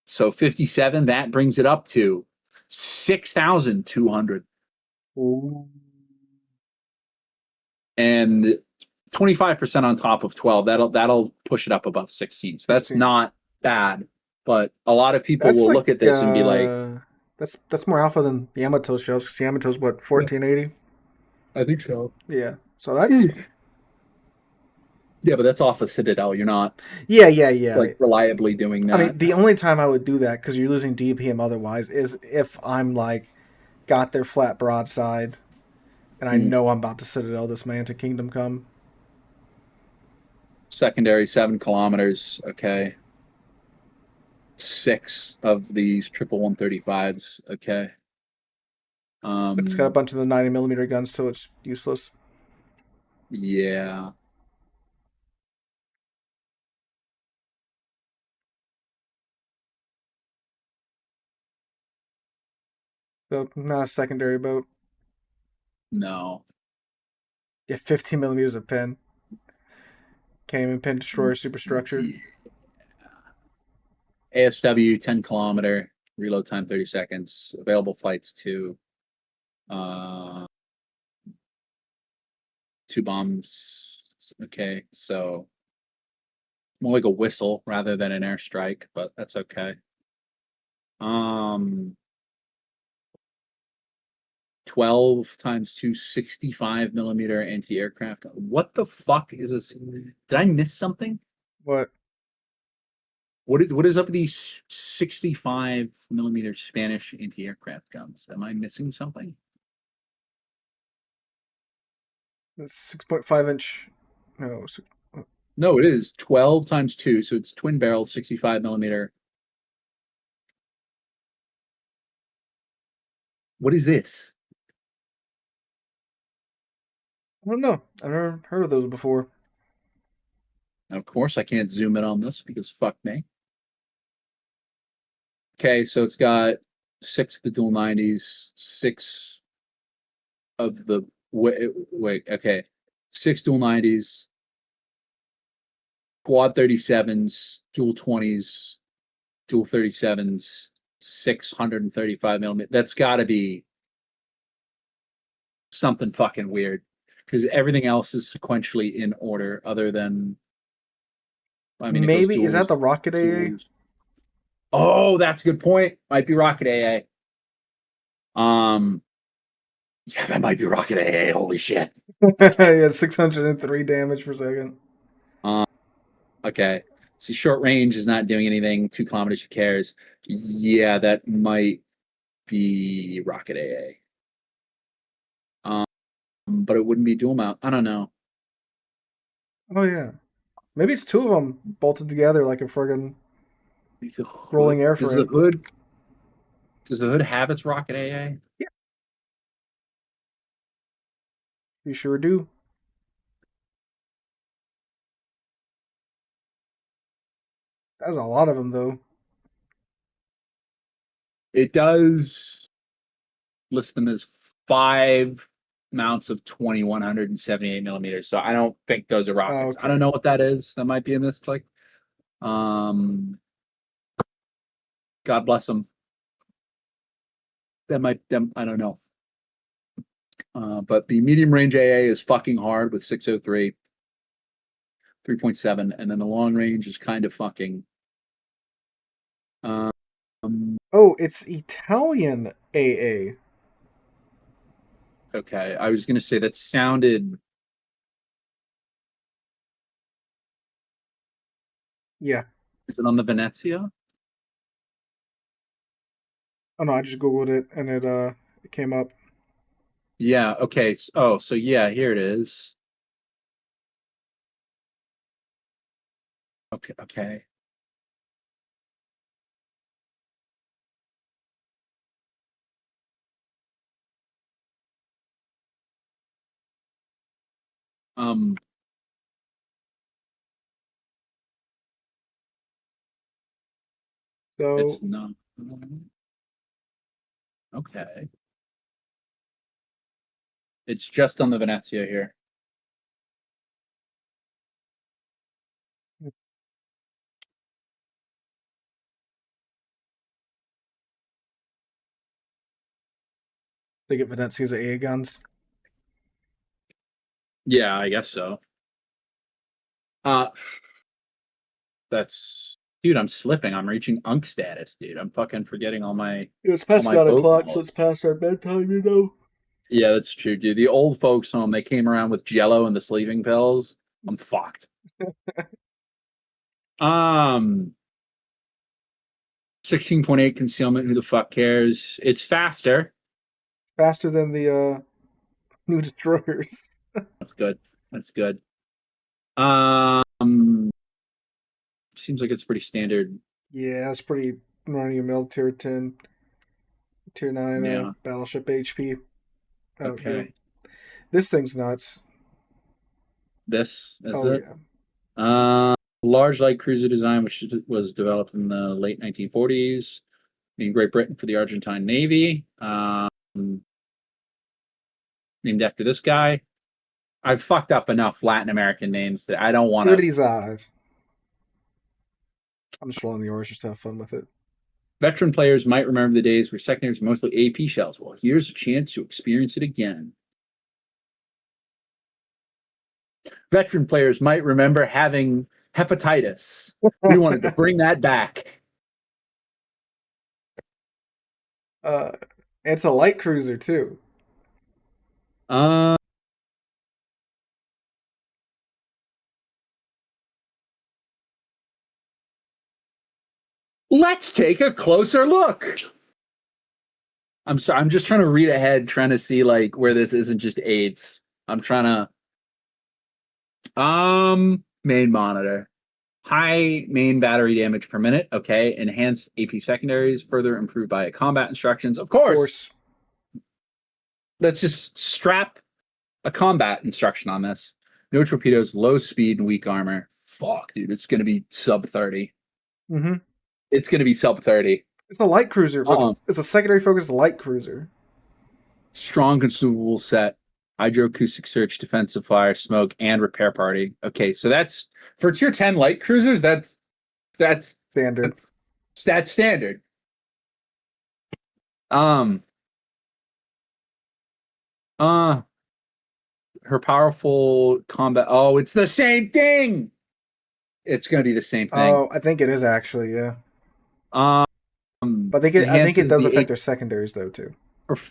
[SPEAKER 1] 57, that brings it up to 6,200.
[SPEAKER 2] Ooh.
[SPEAKER 1] And 25% on top of 12. That'll push it up above 16. So that's
[SPEAKER 2] 16.
[SPEAKER 1] not bad. But a lot of people
[SPEAKER 2] That's
[SPEAKER 1] will
[SPEAKER 2] like
[SPEAKER 1] look at this and be like,
[SPEAKER 2] that's more alpha than Yamato shows. Because Yamato's what, 1480?
[SPEAKER 1] I think so.
[SPEAKER 2] Yeah. So that's
[SPEAKER 1] Yeah, but that's off a Citadel. You're not
[SPEAKER 2] yeah.
[SPEAKER 1] like reliably doing
[SPEAKER 2] I
[SPEAKER 1] that.
[SPEAKER 2] mean, the only time I would do that, because you're losing DPM otherwise, is if I'm like got their flat broadside and I know I'm about to Citadel this man to Kingdom Come.
[SPEAKER 1] Secondary 7 kilometers. Okay. 6 of these triple 135s. Okay.
[SPEAKER 2] It's got a bunch of the 90mm guns, so it's useless.
[SPEAKER 1] Yeah.
[SPEAKER 2] So not a secondary boat.
[SPEAKER 1] No.
[SPEAKER 2] Yeah, 15mm of pin. Can't even pin destroyer superstructure.
[SPEAKER 1] Yeah. ASW 10 kilometer. Reload time 30 seconds. Available flights 2. 2 bombs. Okay, so more like a whistle rather than an airstrike, but that's okay. 12 times 2, 65mm anti-aircraft. What the fuck is this? Did I miss something?
[SPEAKER 2] What?
[SPEAKER 1] What is up with these 65mm Spanish anti-aircraft guns? Am I missing something?
[SPEAKER 2] That's 6.5-inch. No.
[SPEAKER 1] No, it is 12 times 2, so it's twin barrel 65mm. What is this?
[SPEAKER 2] I don't know. I've never heard of those before.
[SPEAKER 1] And of course, I can't zoom in on this because fuck me. Okay, so it's got 6 of the dual 90s, 6 of the wait, okay, 6 dual 90s, quad 37s, dual 20s, dual 37s, 635mm. That's got to be something fucking weird because everything else is sequentially in order, other than I mean, it goes
[SPEAKER 2] Maybe is that
[SPEAKER 1] duels,
[SPEAKER 2] the Rocket AA?
[SPEAKER 1] duels. Oh, that's a good point. Might be Rocket AA. Yeah, that might be Rocket AA. Holy shit.
[SPEAKER 2] Yeah, 603 damage per second.
[SPEAKER 1] Okay. See, short range is not doing anything. 2 kilometers, who cares? Yeah, that might be Rocket AA. But it wouldn't be dual mount. I don't know.
[SPEAKER 2] Oh yeah, maybe it's 2 of them bolted together like a friggin'
[SPEAKER 1] The
[SPEAKER 2] rolling
[SPEAKER 1] hood,
[SPEAKER 2] airframe.
[SPEAKER 1] does the hood have its Rocket AA?
[SPEAKER 2] Yeah, you sure do. That's a lot of them though.
[SPEAKER 1] It does list them as 5 mounts of 2178mm. So I don't think those are
[SPEAKER 2] Oh,
[SPEAKER 1] rockets. I don't
[SPEAKER 2] okay.
[SPEAKER 1] know what that is. That might be in this click. God bless them. That might them. I don't know. But the medium range AA is fucking hard with 603, 3.7, and then the long range is kind of fucking Um,
[SPEAKER 2] Oh, it's Italian AA.
[SPEAKER 1] okay, I was gonna say that sounded.
[SPEAKER 2] Yeah.
[SPEAKER 1] Is it on the Venezia?
[SPEAKER 2] Oh no, I just googled it and it came up.
[SPEAKER 1] Yeah. Okay. Oh, so yeah, here it is. Okay. Okay. Um,
[SPEAKER 2] So
[SPEAKER 1] it's not. Okay. It's just on the Venezia here.
[SPEAKER 2] they get Venezia's AA guns.
[SPEAKER 1] Yeah, I guess so. Uh, that's dude. I'm slipping. I'm reaching unk status, dude. I'm fucking forgetting
[SPEAKER 2] It's
[SPEAKER 1] all
[SPEAKER 2] past
[SPEAKER 1] my
[SPEAKER 2] 9 o'clock, so
[SPEAKER 1] boat.
[SPEAKER 2] it's past our bedtime, you know.
[SPEAKER 1] Yeah, that's true, dude. The old folks home, they came around with Jello and the sleeping pills. I'm fucked. Um, 16.8 concealment. Who the fuck cares? It's faster.
[SPEAKER 2] Faster than the new destroyers.
[SPEAKER 1] That's good. That's good. Um, seems like it's pretty standard.
[SPEAKER 2] Yeah, it's pretty running a mill tier 10, tier 9
[SPEAKER 1] Yeah.
[SPEAKER 2] battleship HP out here.
[SPEAKER 1] Okay.
[SPEAKER 2] This thing's nuts.
[SPEAKER 1] This is
[SPEAKER 2] Oh
[SPEAKER 1] it.
[SPEAKER 2] yeah.
[SPEAKER 1] Large light cruiser design, which was developed in the late 1940s in Great Britain for the Argentine Navy. Named after this guy. I've fucked up enough Latin American names that I don't want to.
[SPEAKER 2] Iridizar. I'm just rolling the R's just to have fun with it.
[SPEAKER 1] Veteran players might remember the days where secondaries were mostly AP shells. Well, here's a chance to experience it again. Veteran players might remember having hepatitis. We wanted to bring that back.
[SPEAKER 2] And it's a light cruiser too.
[SPEAKER 1] Uh, let's take a closer look. I'm sorry. I'm just trying to read ahead, trying to see like where this isn't just AIDS. I'm trying to. Main monitor. High main battery damage per minute. Okay. Enhanced AP secondaries, further improved by combat instructions. Of
[SPEAKER 2] Of
[SPEAKER 1] course.
[SPEAKER 2] course.
[SPEAKER 1] Let's just strap a combat instruction on this. No torpedoes, low speed, and weak armor. Fuck, dude. It's going to be sub 30.
[SPEAKER 2] Mm-hmm.
[SPEAKER 1] It's going to be sub 30.
[SPEAKER 2] It's a light cruiser, but it's a secondary focused light cruiser.
[SPEAKER 1] Strong consumable set. Hydroacoustic search, defensive fire, smoke, and repair party. Okay, so that's for tier 10 light cruisers. That's
[SPEAKER 2] Standard.
[SPEAKER 1] That's standard. Um. Her powerful combat. Oh, it's the same thing. It's going to be the same thing.
[SPEAKER 2] Oh, I think it is actually, yeah.
[SPEAKER 1] Um.
[SPEAKER 2] But I think it does affect their secondaries though too.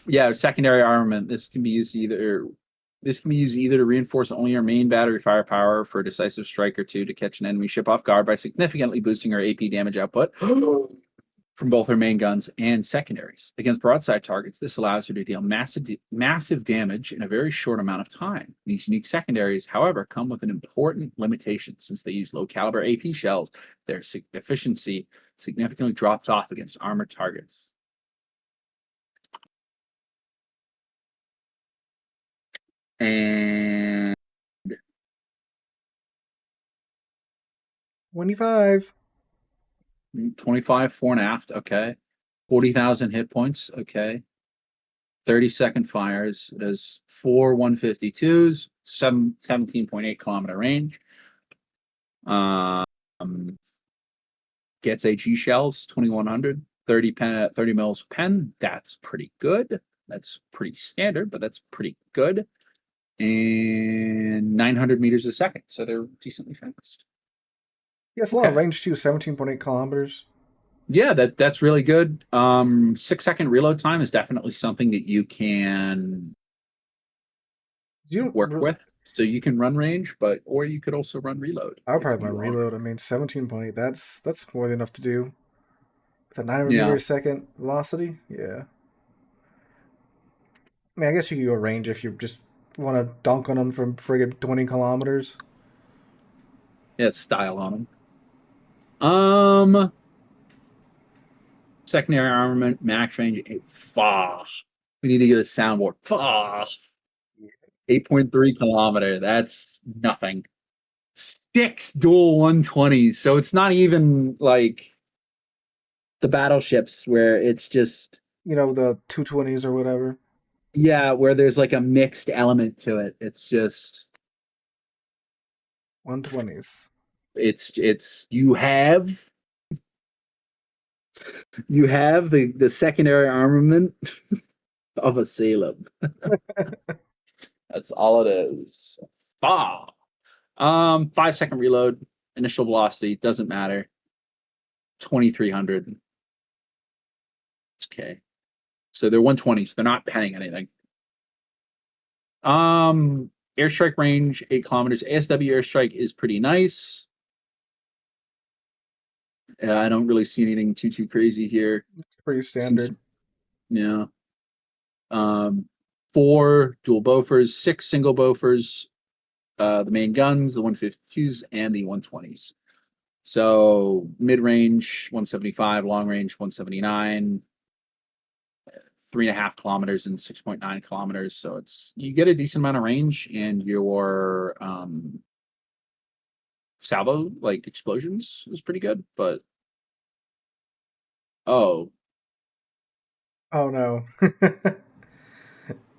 [SPEAKER 1] Yeah, secondary armament. This can be used either to reinforce only your main battery firepower for a decisive strike or two to catch an enemy ship off guard by significantly boosting her AP damage output from both her main guns and secondaries. Against broadside targets, this allows her to deal massive damage in a very short amount of time. These unique secondaries, however, come with an important limitation. Since they use low caliber AP shells, their efficiency significantly drops off against armored targets. And
[SPEAKER 2] 25.
[SPEAKER 1] 25 fore and aft. Okay. 40,000 hit points. Okay. 30-second fires. It has 4 152s, 17.8 kilometer range. Gets HE shells, 2100, 30 mils pen. That's pretty good. That's pretty standard, but that's pretty good. And 900 meters a second. So they're decently fast.
[SPEAKER 2] Yeah, it's a lot of range too, 17.8 kilometers.
[SPEAKER 1] Yeah, that's really good. 6 second reload time is definitely something that you can
[SPEAKER 2] You
[SPEAKER 1] work
[SPEAKER 2] really,
[SPEAKER 1] with. So you can run range, or you could also run reload
[SPEAKER 2] I would
[SPEAKER 1] if
[SPEAKER 2] probably run
[SPEAKER 1] you are.
[SPEAKER 2] reload. I mean, 17.8. That's more than enough to do. With a 900 meter
[SPEAKER 1] Yeah.
[SPEAKER 2] a second velocity, yeah. I mean, I guess you could go range if you just want to dunk on them from friggin' 20 kilometers.
[SPEAKER 1] Yeah, it's style on them. Secondary armament, max range, fuck. We need to get a soundboard. Fuck. 8.3 kilometer. That's nothing. 6 dual 120s. So it's not even like the battleships where it's just,
[SPEAKER 2] You know, the 220s or whatever.
[SPEAKER 1] yeah, where there's like a mixed element to it. It's just,
[SPEAKER 2] 120s.
[SPEAKER 1] it's you have the secondary armament of a Salem. That's all it is. Fuck. 5 second reload, initial velocity, doesn't matter. 2,300. It's okay. So they're 120s. They're not penning anything. Airstrike range, 8 kilometers. ASW airstrike is pretty nice. I don't really see anything too crazy here.
[SPEAKER 2] It's pretty
[SPEAKER 1] Seems,
[SPEAKER 2] standard.
[SPEAKER 1] yeah. 4 dual Bofors, 6 single Bofors, the main guns, the 152s, and the 120s. So mid range 175, long range 179, 3.5 kilometers and 6.9 kilometers. So you get a decent amount of range, and your salvo like explosions is pretty good. But oh,
[SPEAKER 2] Oh no.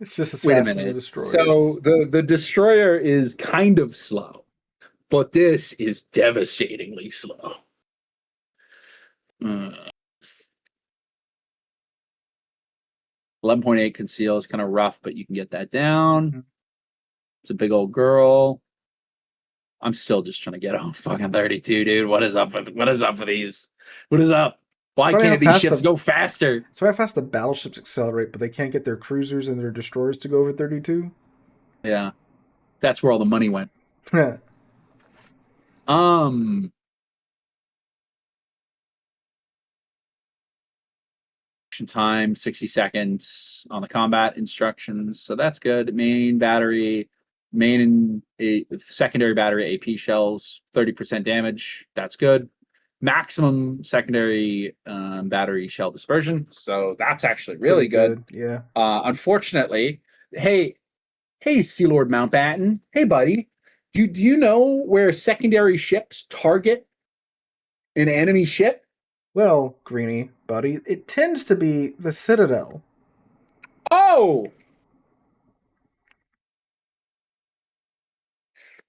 [SPEAKER 2] It's just as
[SPEAKER 1] wait a
[SPEAKER 2] fast as the
[SPEAKER 1] minute. So
[SPEAKER 2] destroyers.
[SPEAKER 1] the destroyer is kind of slow, but this is devastatingly slow. Uh, 11.8 conceal is kind of rough, but you can get that down. It's a big old girl. I'm still just trying to get on fucking 32, dude. What is up with these? What is up? Why
[SPEAKER 2] Funny how
[SPEAKER 1] can't these
[SPEAKER 2] fast
[SPEAKER 1] ships
[SPEAKER 2] the
[SPEAKER 1] go faster?
[SPEAKER 2] so how fast the battleships accelerate, but they can't get their cruisers and their destroyers to go over 32.
[SPEAKER 1] Yeah, that's where all the money went. Um, Time 60 seconds on the combat instructions, so that's good. Main battery, main and secondary battery AP shells, 30% damage. That's good. Maximum secondary battery shell dispersion, so that's actually really
[SPEAKER 2] Pretty
[SPEAKER 1] good.
[SPEAKER 2] good, yeah.
[SPEAKER 1] Unfortunately, hey, Sea Lord Mountbatten. Hey, buddy. Do you know where secondary ships target an enemy ship?
[SPEAKER 2] Well, Greenie, buddy, it tends to be the Citadel.
[SPEAKER 1] Oh!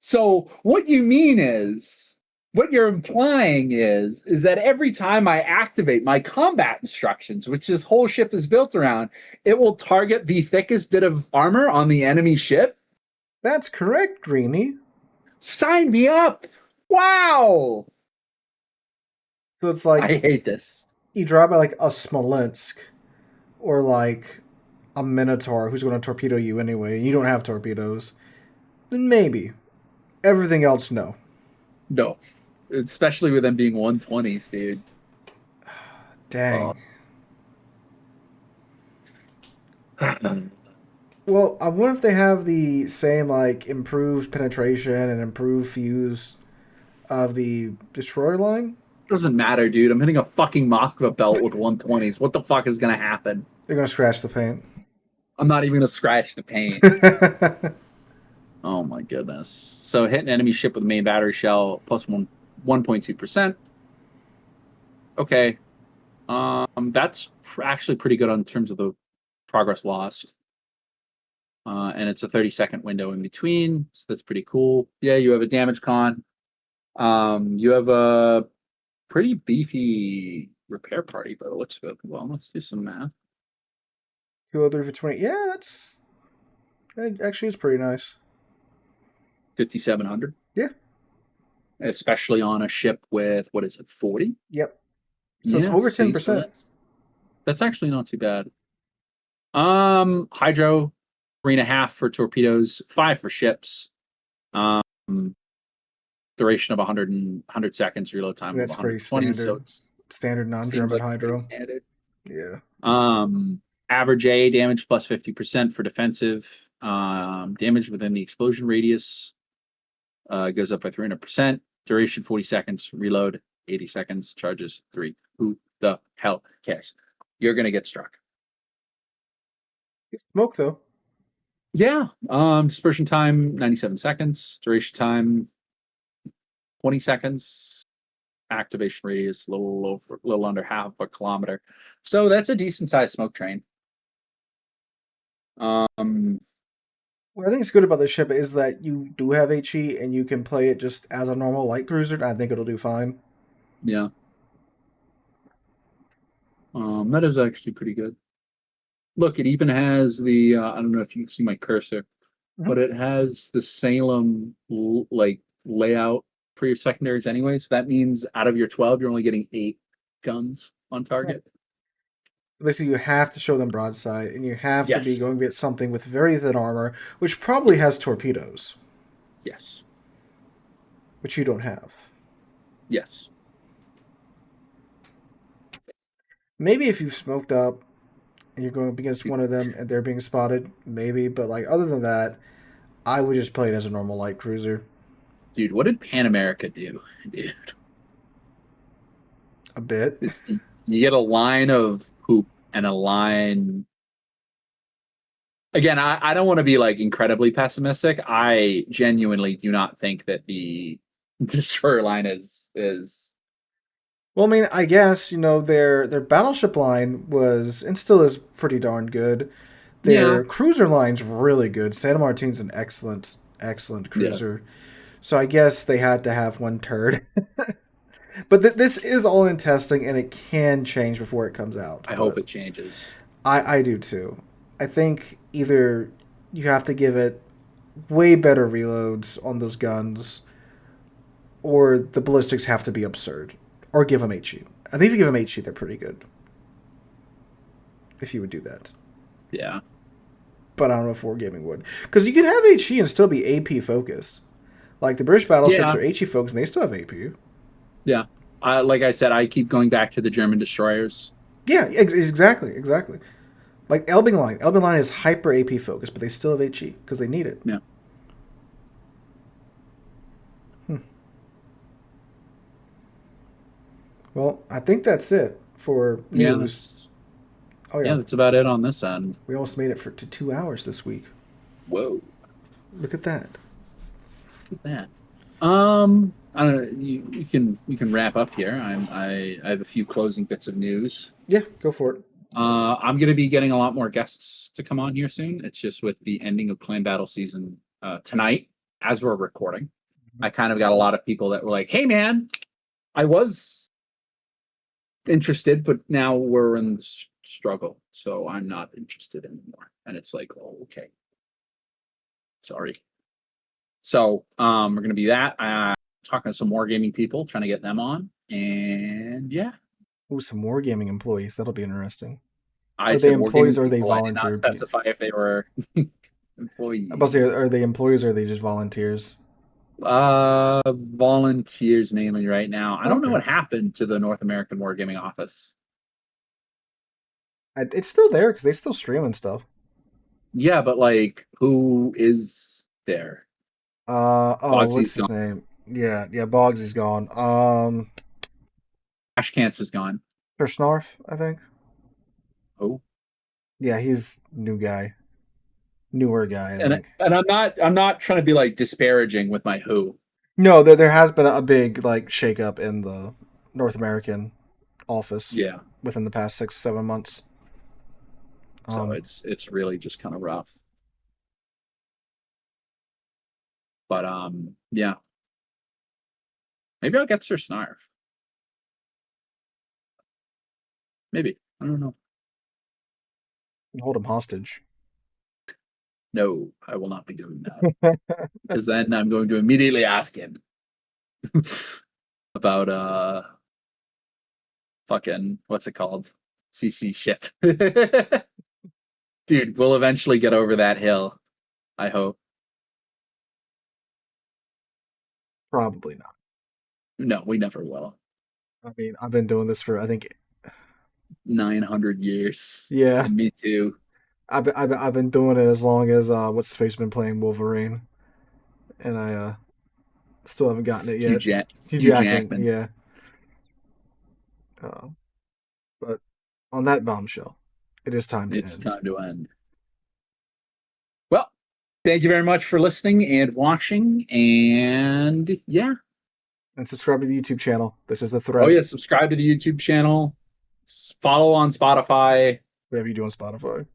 [SPEAKER 1] So what you're implying is that every time I activate my combat instructions, which this whole ship is built around, it will target the thickest bit of armor on the enemy ship?
[SPEAKER 2] That's correct, Greenie.
[SPEAKER 1] Sign me up! Wow!
[SPEAKER 2] So it's
[SPEAKER 1] I
[SPEAKER 2] like
[SPEAKER 1] hate this.
[SPEAKER 2] you drive by like a Smolensk or like a Minotaur who's going to torpedo you anyway. You don't have torpedoes. Then maybe. Everything else, no.
[SPEAKER 1] No. Especially with them being 120s, dude. Oh.
[SPEAKER 2] Dang. Well, I wonder if they have the same like improved penetration and improved fuse of the destroyer line.
[SPEAKER 1] Doesn't matter, dude. I'm hitting a fucking Moskva belt with 120s. What the fuck is gonna happen?
[SPEAKER 2] They're gonna scratch the paint.
[SPEAKER 1] I'm not even gonna scratch the paint. Oh my goodness. So hit an enemy ship with a main battery shell plus 1.2%. Okay. That's actually pretty good on terms of the progress lost. And it's a 30-second window in between, so that's pretty cool. Yeah, you have a damage con. You have a pretty beefy repair party, but it looks good. Well, let's do some math.
[SPEAKER 2] 203 for 20. Yeah, that actually is pretty nice.
[SPEAKER 1] 5,700.
[SPEAKER 2] Yeah.
[SPEAKER 1] Especially on a ship with, what is it, 40?
[SPEAKER 2] Yep. So it's
[SPEAKER 1] Yeah,
[SPEAKER 2] over
[SPEAKER 1] see, so
[SPEAKER 2] 10%.
[SPEAKER 1] that's actually not too bad. Hydro, 3.5 for torpedoes, 5 for ships. Um, duration of 100 seconds, reload time of
[SPEAKER 2] That's pretty
[SPEAKER 1] 120. So
[SPEAKER 2] standard.
[SPEAKER 1] it
[SPEAKER 2] Standard
[SPEAKER 1] seems
[SPEAKER 2] non-German
[SPEAKER 1] like pretty
[SPEAKER 2] hydro.
[SPEAKER 1] standard.
[SPEAKER 2] Yeah.
[SPEAKER 1] Average A damage plus 50% for defensive. Damage within the explosion radius goes up by 300%. Duration 40 seconds. Reload 80 seconds. Charges 3. Who the hell cares? You're gonna get struck.
[SPEAKER 2] Smoke though.
[SPEAKER 1] Yeah. Dispersion time 97 seconds. Duration time 20 seconds. Activation radius little under half a kilometer. So that's a decent sized smoke train.
[SPEAKER 2] What I think is good about this ship is that you do have HE and you can play it just as a normal light cruiser. I think it'll do fine.
[SPEAKER 1] Yeah. That is actually pretty good. Look, it even has the I don't know if you can see my cursor, but it has the Salem like layout for your secondaries anyway. So that means out of your 12, you're only getting 8 guns on target.
[SPEAKER 2] Basically, you have to show them broadside, and you have to be
[SPEAKER 1] Yes.
[SPEAKER 2] going to get something with very thin armor, which probably has torpedoes,
[SPEAKER 1] Yes.
[SPEAKER 2] which you don't have.
[SPEAKER 1] Yes.
[SPEAKER 2] Maybe if you've smoked up and you're going up against one of them and they're being spotted, maybe. But like other than that, I would just play it as a normal light cruiser.
[SPEAKER 1] Dude, what did Pan America do? Dude.
[SPEAKER 2] A bit.
[SPEAKER 1] You get a line of poop and a line. Again, I don't want to be like incredibly pessimistic. I genuinely do not think that the destroyer line is
[SPEAKER 2] Well, I mean, I guess their battleship line was and still is pretty darn good.
[SPEAKER 1] yeah.
[SPEAKER 2] Their cruiser line's really good. Santa Martin's an excellent
[SPEAKER 1] Yeah.
[SPEAKER 2] cruiser. So I guess they had to have one turd. But this is all in testing, and it can change before it comes out.
[SPEAKER 1] I hope it changes.
[SPEAKER 2] I do too. I think either you have to give it way better reloads on those guns, or the ballistics have to be absurd, or give them HE. I think if you give them HE, they're pretty good. If you would do that.
[SPEAKER 1] Yeah.
[SPEAKER 2] But I don't know if Wargaming would. Because you can have HE and still be AP focused. Like the British battleships
[SPEAKER 1] Yeah.
[SPEAKER 2] are HE focused and they still have AP.
[SPEAKER 1] Yeah. Like I said, I keep going back to the German destroyers.
[SPEAKER 2] Yeah, exactly. Like Elbing Line. Elbing Line is hyper AP focused, but they still have HE because they need it.
[SPEAKER 1] Yeah.
[SPEAKER 2] Well, I think that's it for news.
[SPEAKER 1] Yeah, that's about it on this end.
[SPEAKER 2] We almost made it to 2 hours this week.
[SPEAKER 1] Whoa.
[SPEAKER 2] Look at that.
[SPEAKER 1] Look at that. I don't know. You can wrap up here. I have a few closing bits of news.
[SPEAKER 2] Yeah, go for it.
[SPEAKER 1] I'm going to be getting a lot more guests to come on here soon. It's just with the ending of Clan Battle season tonight, as we're recording. I kind of got a lot of people that were like, "Hey, man, I was interested, but now we're in struggle, so I'm not interested anymore." And it's like, oh, okay, sorry. So we're going to be that. Talking to some more gaming people, trying to get them on, and yeah.
[SPEAKER 2] Ooh, some wargaming employees. That'll be interesting.
[SPEAKER 1] Are
[SPEAKER 2] they employees or are they volunteer?
[SPEAKER 1] I did not specify if they were employees.
[SPEAKER 2] I'm about to say, are they employees or are they just volunteers?
[SPEAKER 1] Volunteers mainly right now. I don't know
[SPEAKER 2] Okay.
[SPEAKER 1] what happened to the North American Wargaming office.
[SPEAKER 2] It's still there because they still stream and stuff.
[SPEAKER 1] Yeah, but like, who is there?
[SPEAKER 2] What's his name? Yeah, Boggsy's gone.
[SPEAKER 1] Ashkance is gone.
[SPEAKER 2] Snarf, I think.
[SPEAKER 1] Oh.
[SPEAKER 2] Yeah, he's newer guy. I think.
[SPEAKER 1] And I'm not trying to be like disparaging with my who.
[SPEAKER 2] No, there has been a big like shakeup in the North American office.
[SPEAKER 1] Yeah.
[SPEAKER 2] Within the past 6-7 months.
[SPEAKER 1] So it's really just kind of rough. But yeah. Maybe I'll get Sir Snarf. Maybe. I don't know.
[SPEAKER 2] Hold him hostage.
[SPEAKER 1] No, I will not be doing that. Because then I'm going to immediately ask him about fucking, what's it called? CC ship. Dude, we'll eventually get over that hill. I hope.
[SPEAKER 2] Probably not.
[SPEAKER 1] No, we never will.
[SPEAKER 2] I mean, I've been doing this for, I think,
[SPEAKER 1] 900 years.
[SPEAKER 2] yeah,
[SPEAKER 1] And me too.
[SPEAKER 2] I've been doing it as long as what's his face been playing Wolverine, and I still haven't gotten it yet. Hugh
[SPEAKER 1] Hugh
[SPEAKER 2] Jackman,
[SPEAKER 1] Jackman.
[SPEAKER 2] yeah. Uh, but on that bombshell, it is time to
[SPEAKER 1] It's
[SPEAKER 2] end.
[SPEAKER 1] time to end. Well, thank you very much for listening and watching. And yeah.
[SPEAKER 2] And subscribe to the YouTube channel. This is the thread.
[SPEAKER 1] Oh, yeah. Subscribe to the YouTube channel. Follow on Spotify.
[SPEAKER 2] Whatever you do on Spotify.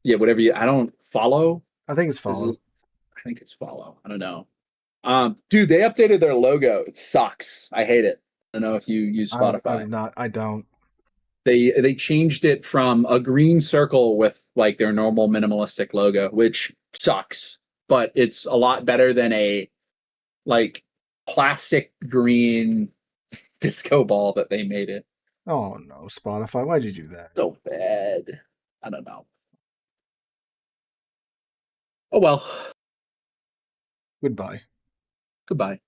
[SPEAKER 1] Yeah, whatever you. I don't follow.
[SPEAKER 2] I think it's follow.
[SPEAKER 1] I think it's follow. I don't know. Dude, they updated their logo. It sucks. I hate it. I don't know if you use Spotify.
[SPEAKER 2] I don't.
[SPEAKER 1] They changed it from a green circle with like their normal minimalistic logo, which sucks, but it's a lot better than a like plastic green disco ball that they made it.
[SPEAKER 2] Oh no, Spotify! Why'd you do that?
[SPEAKER 1] So bad. I don't know. Oh well.
[SPEAKER 2] Goodbye.
[SPEAKER 1] Goodbye.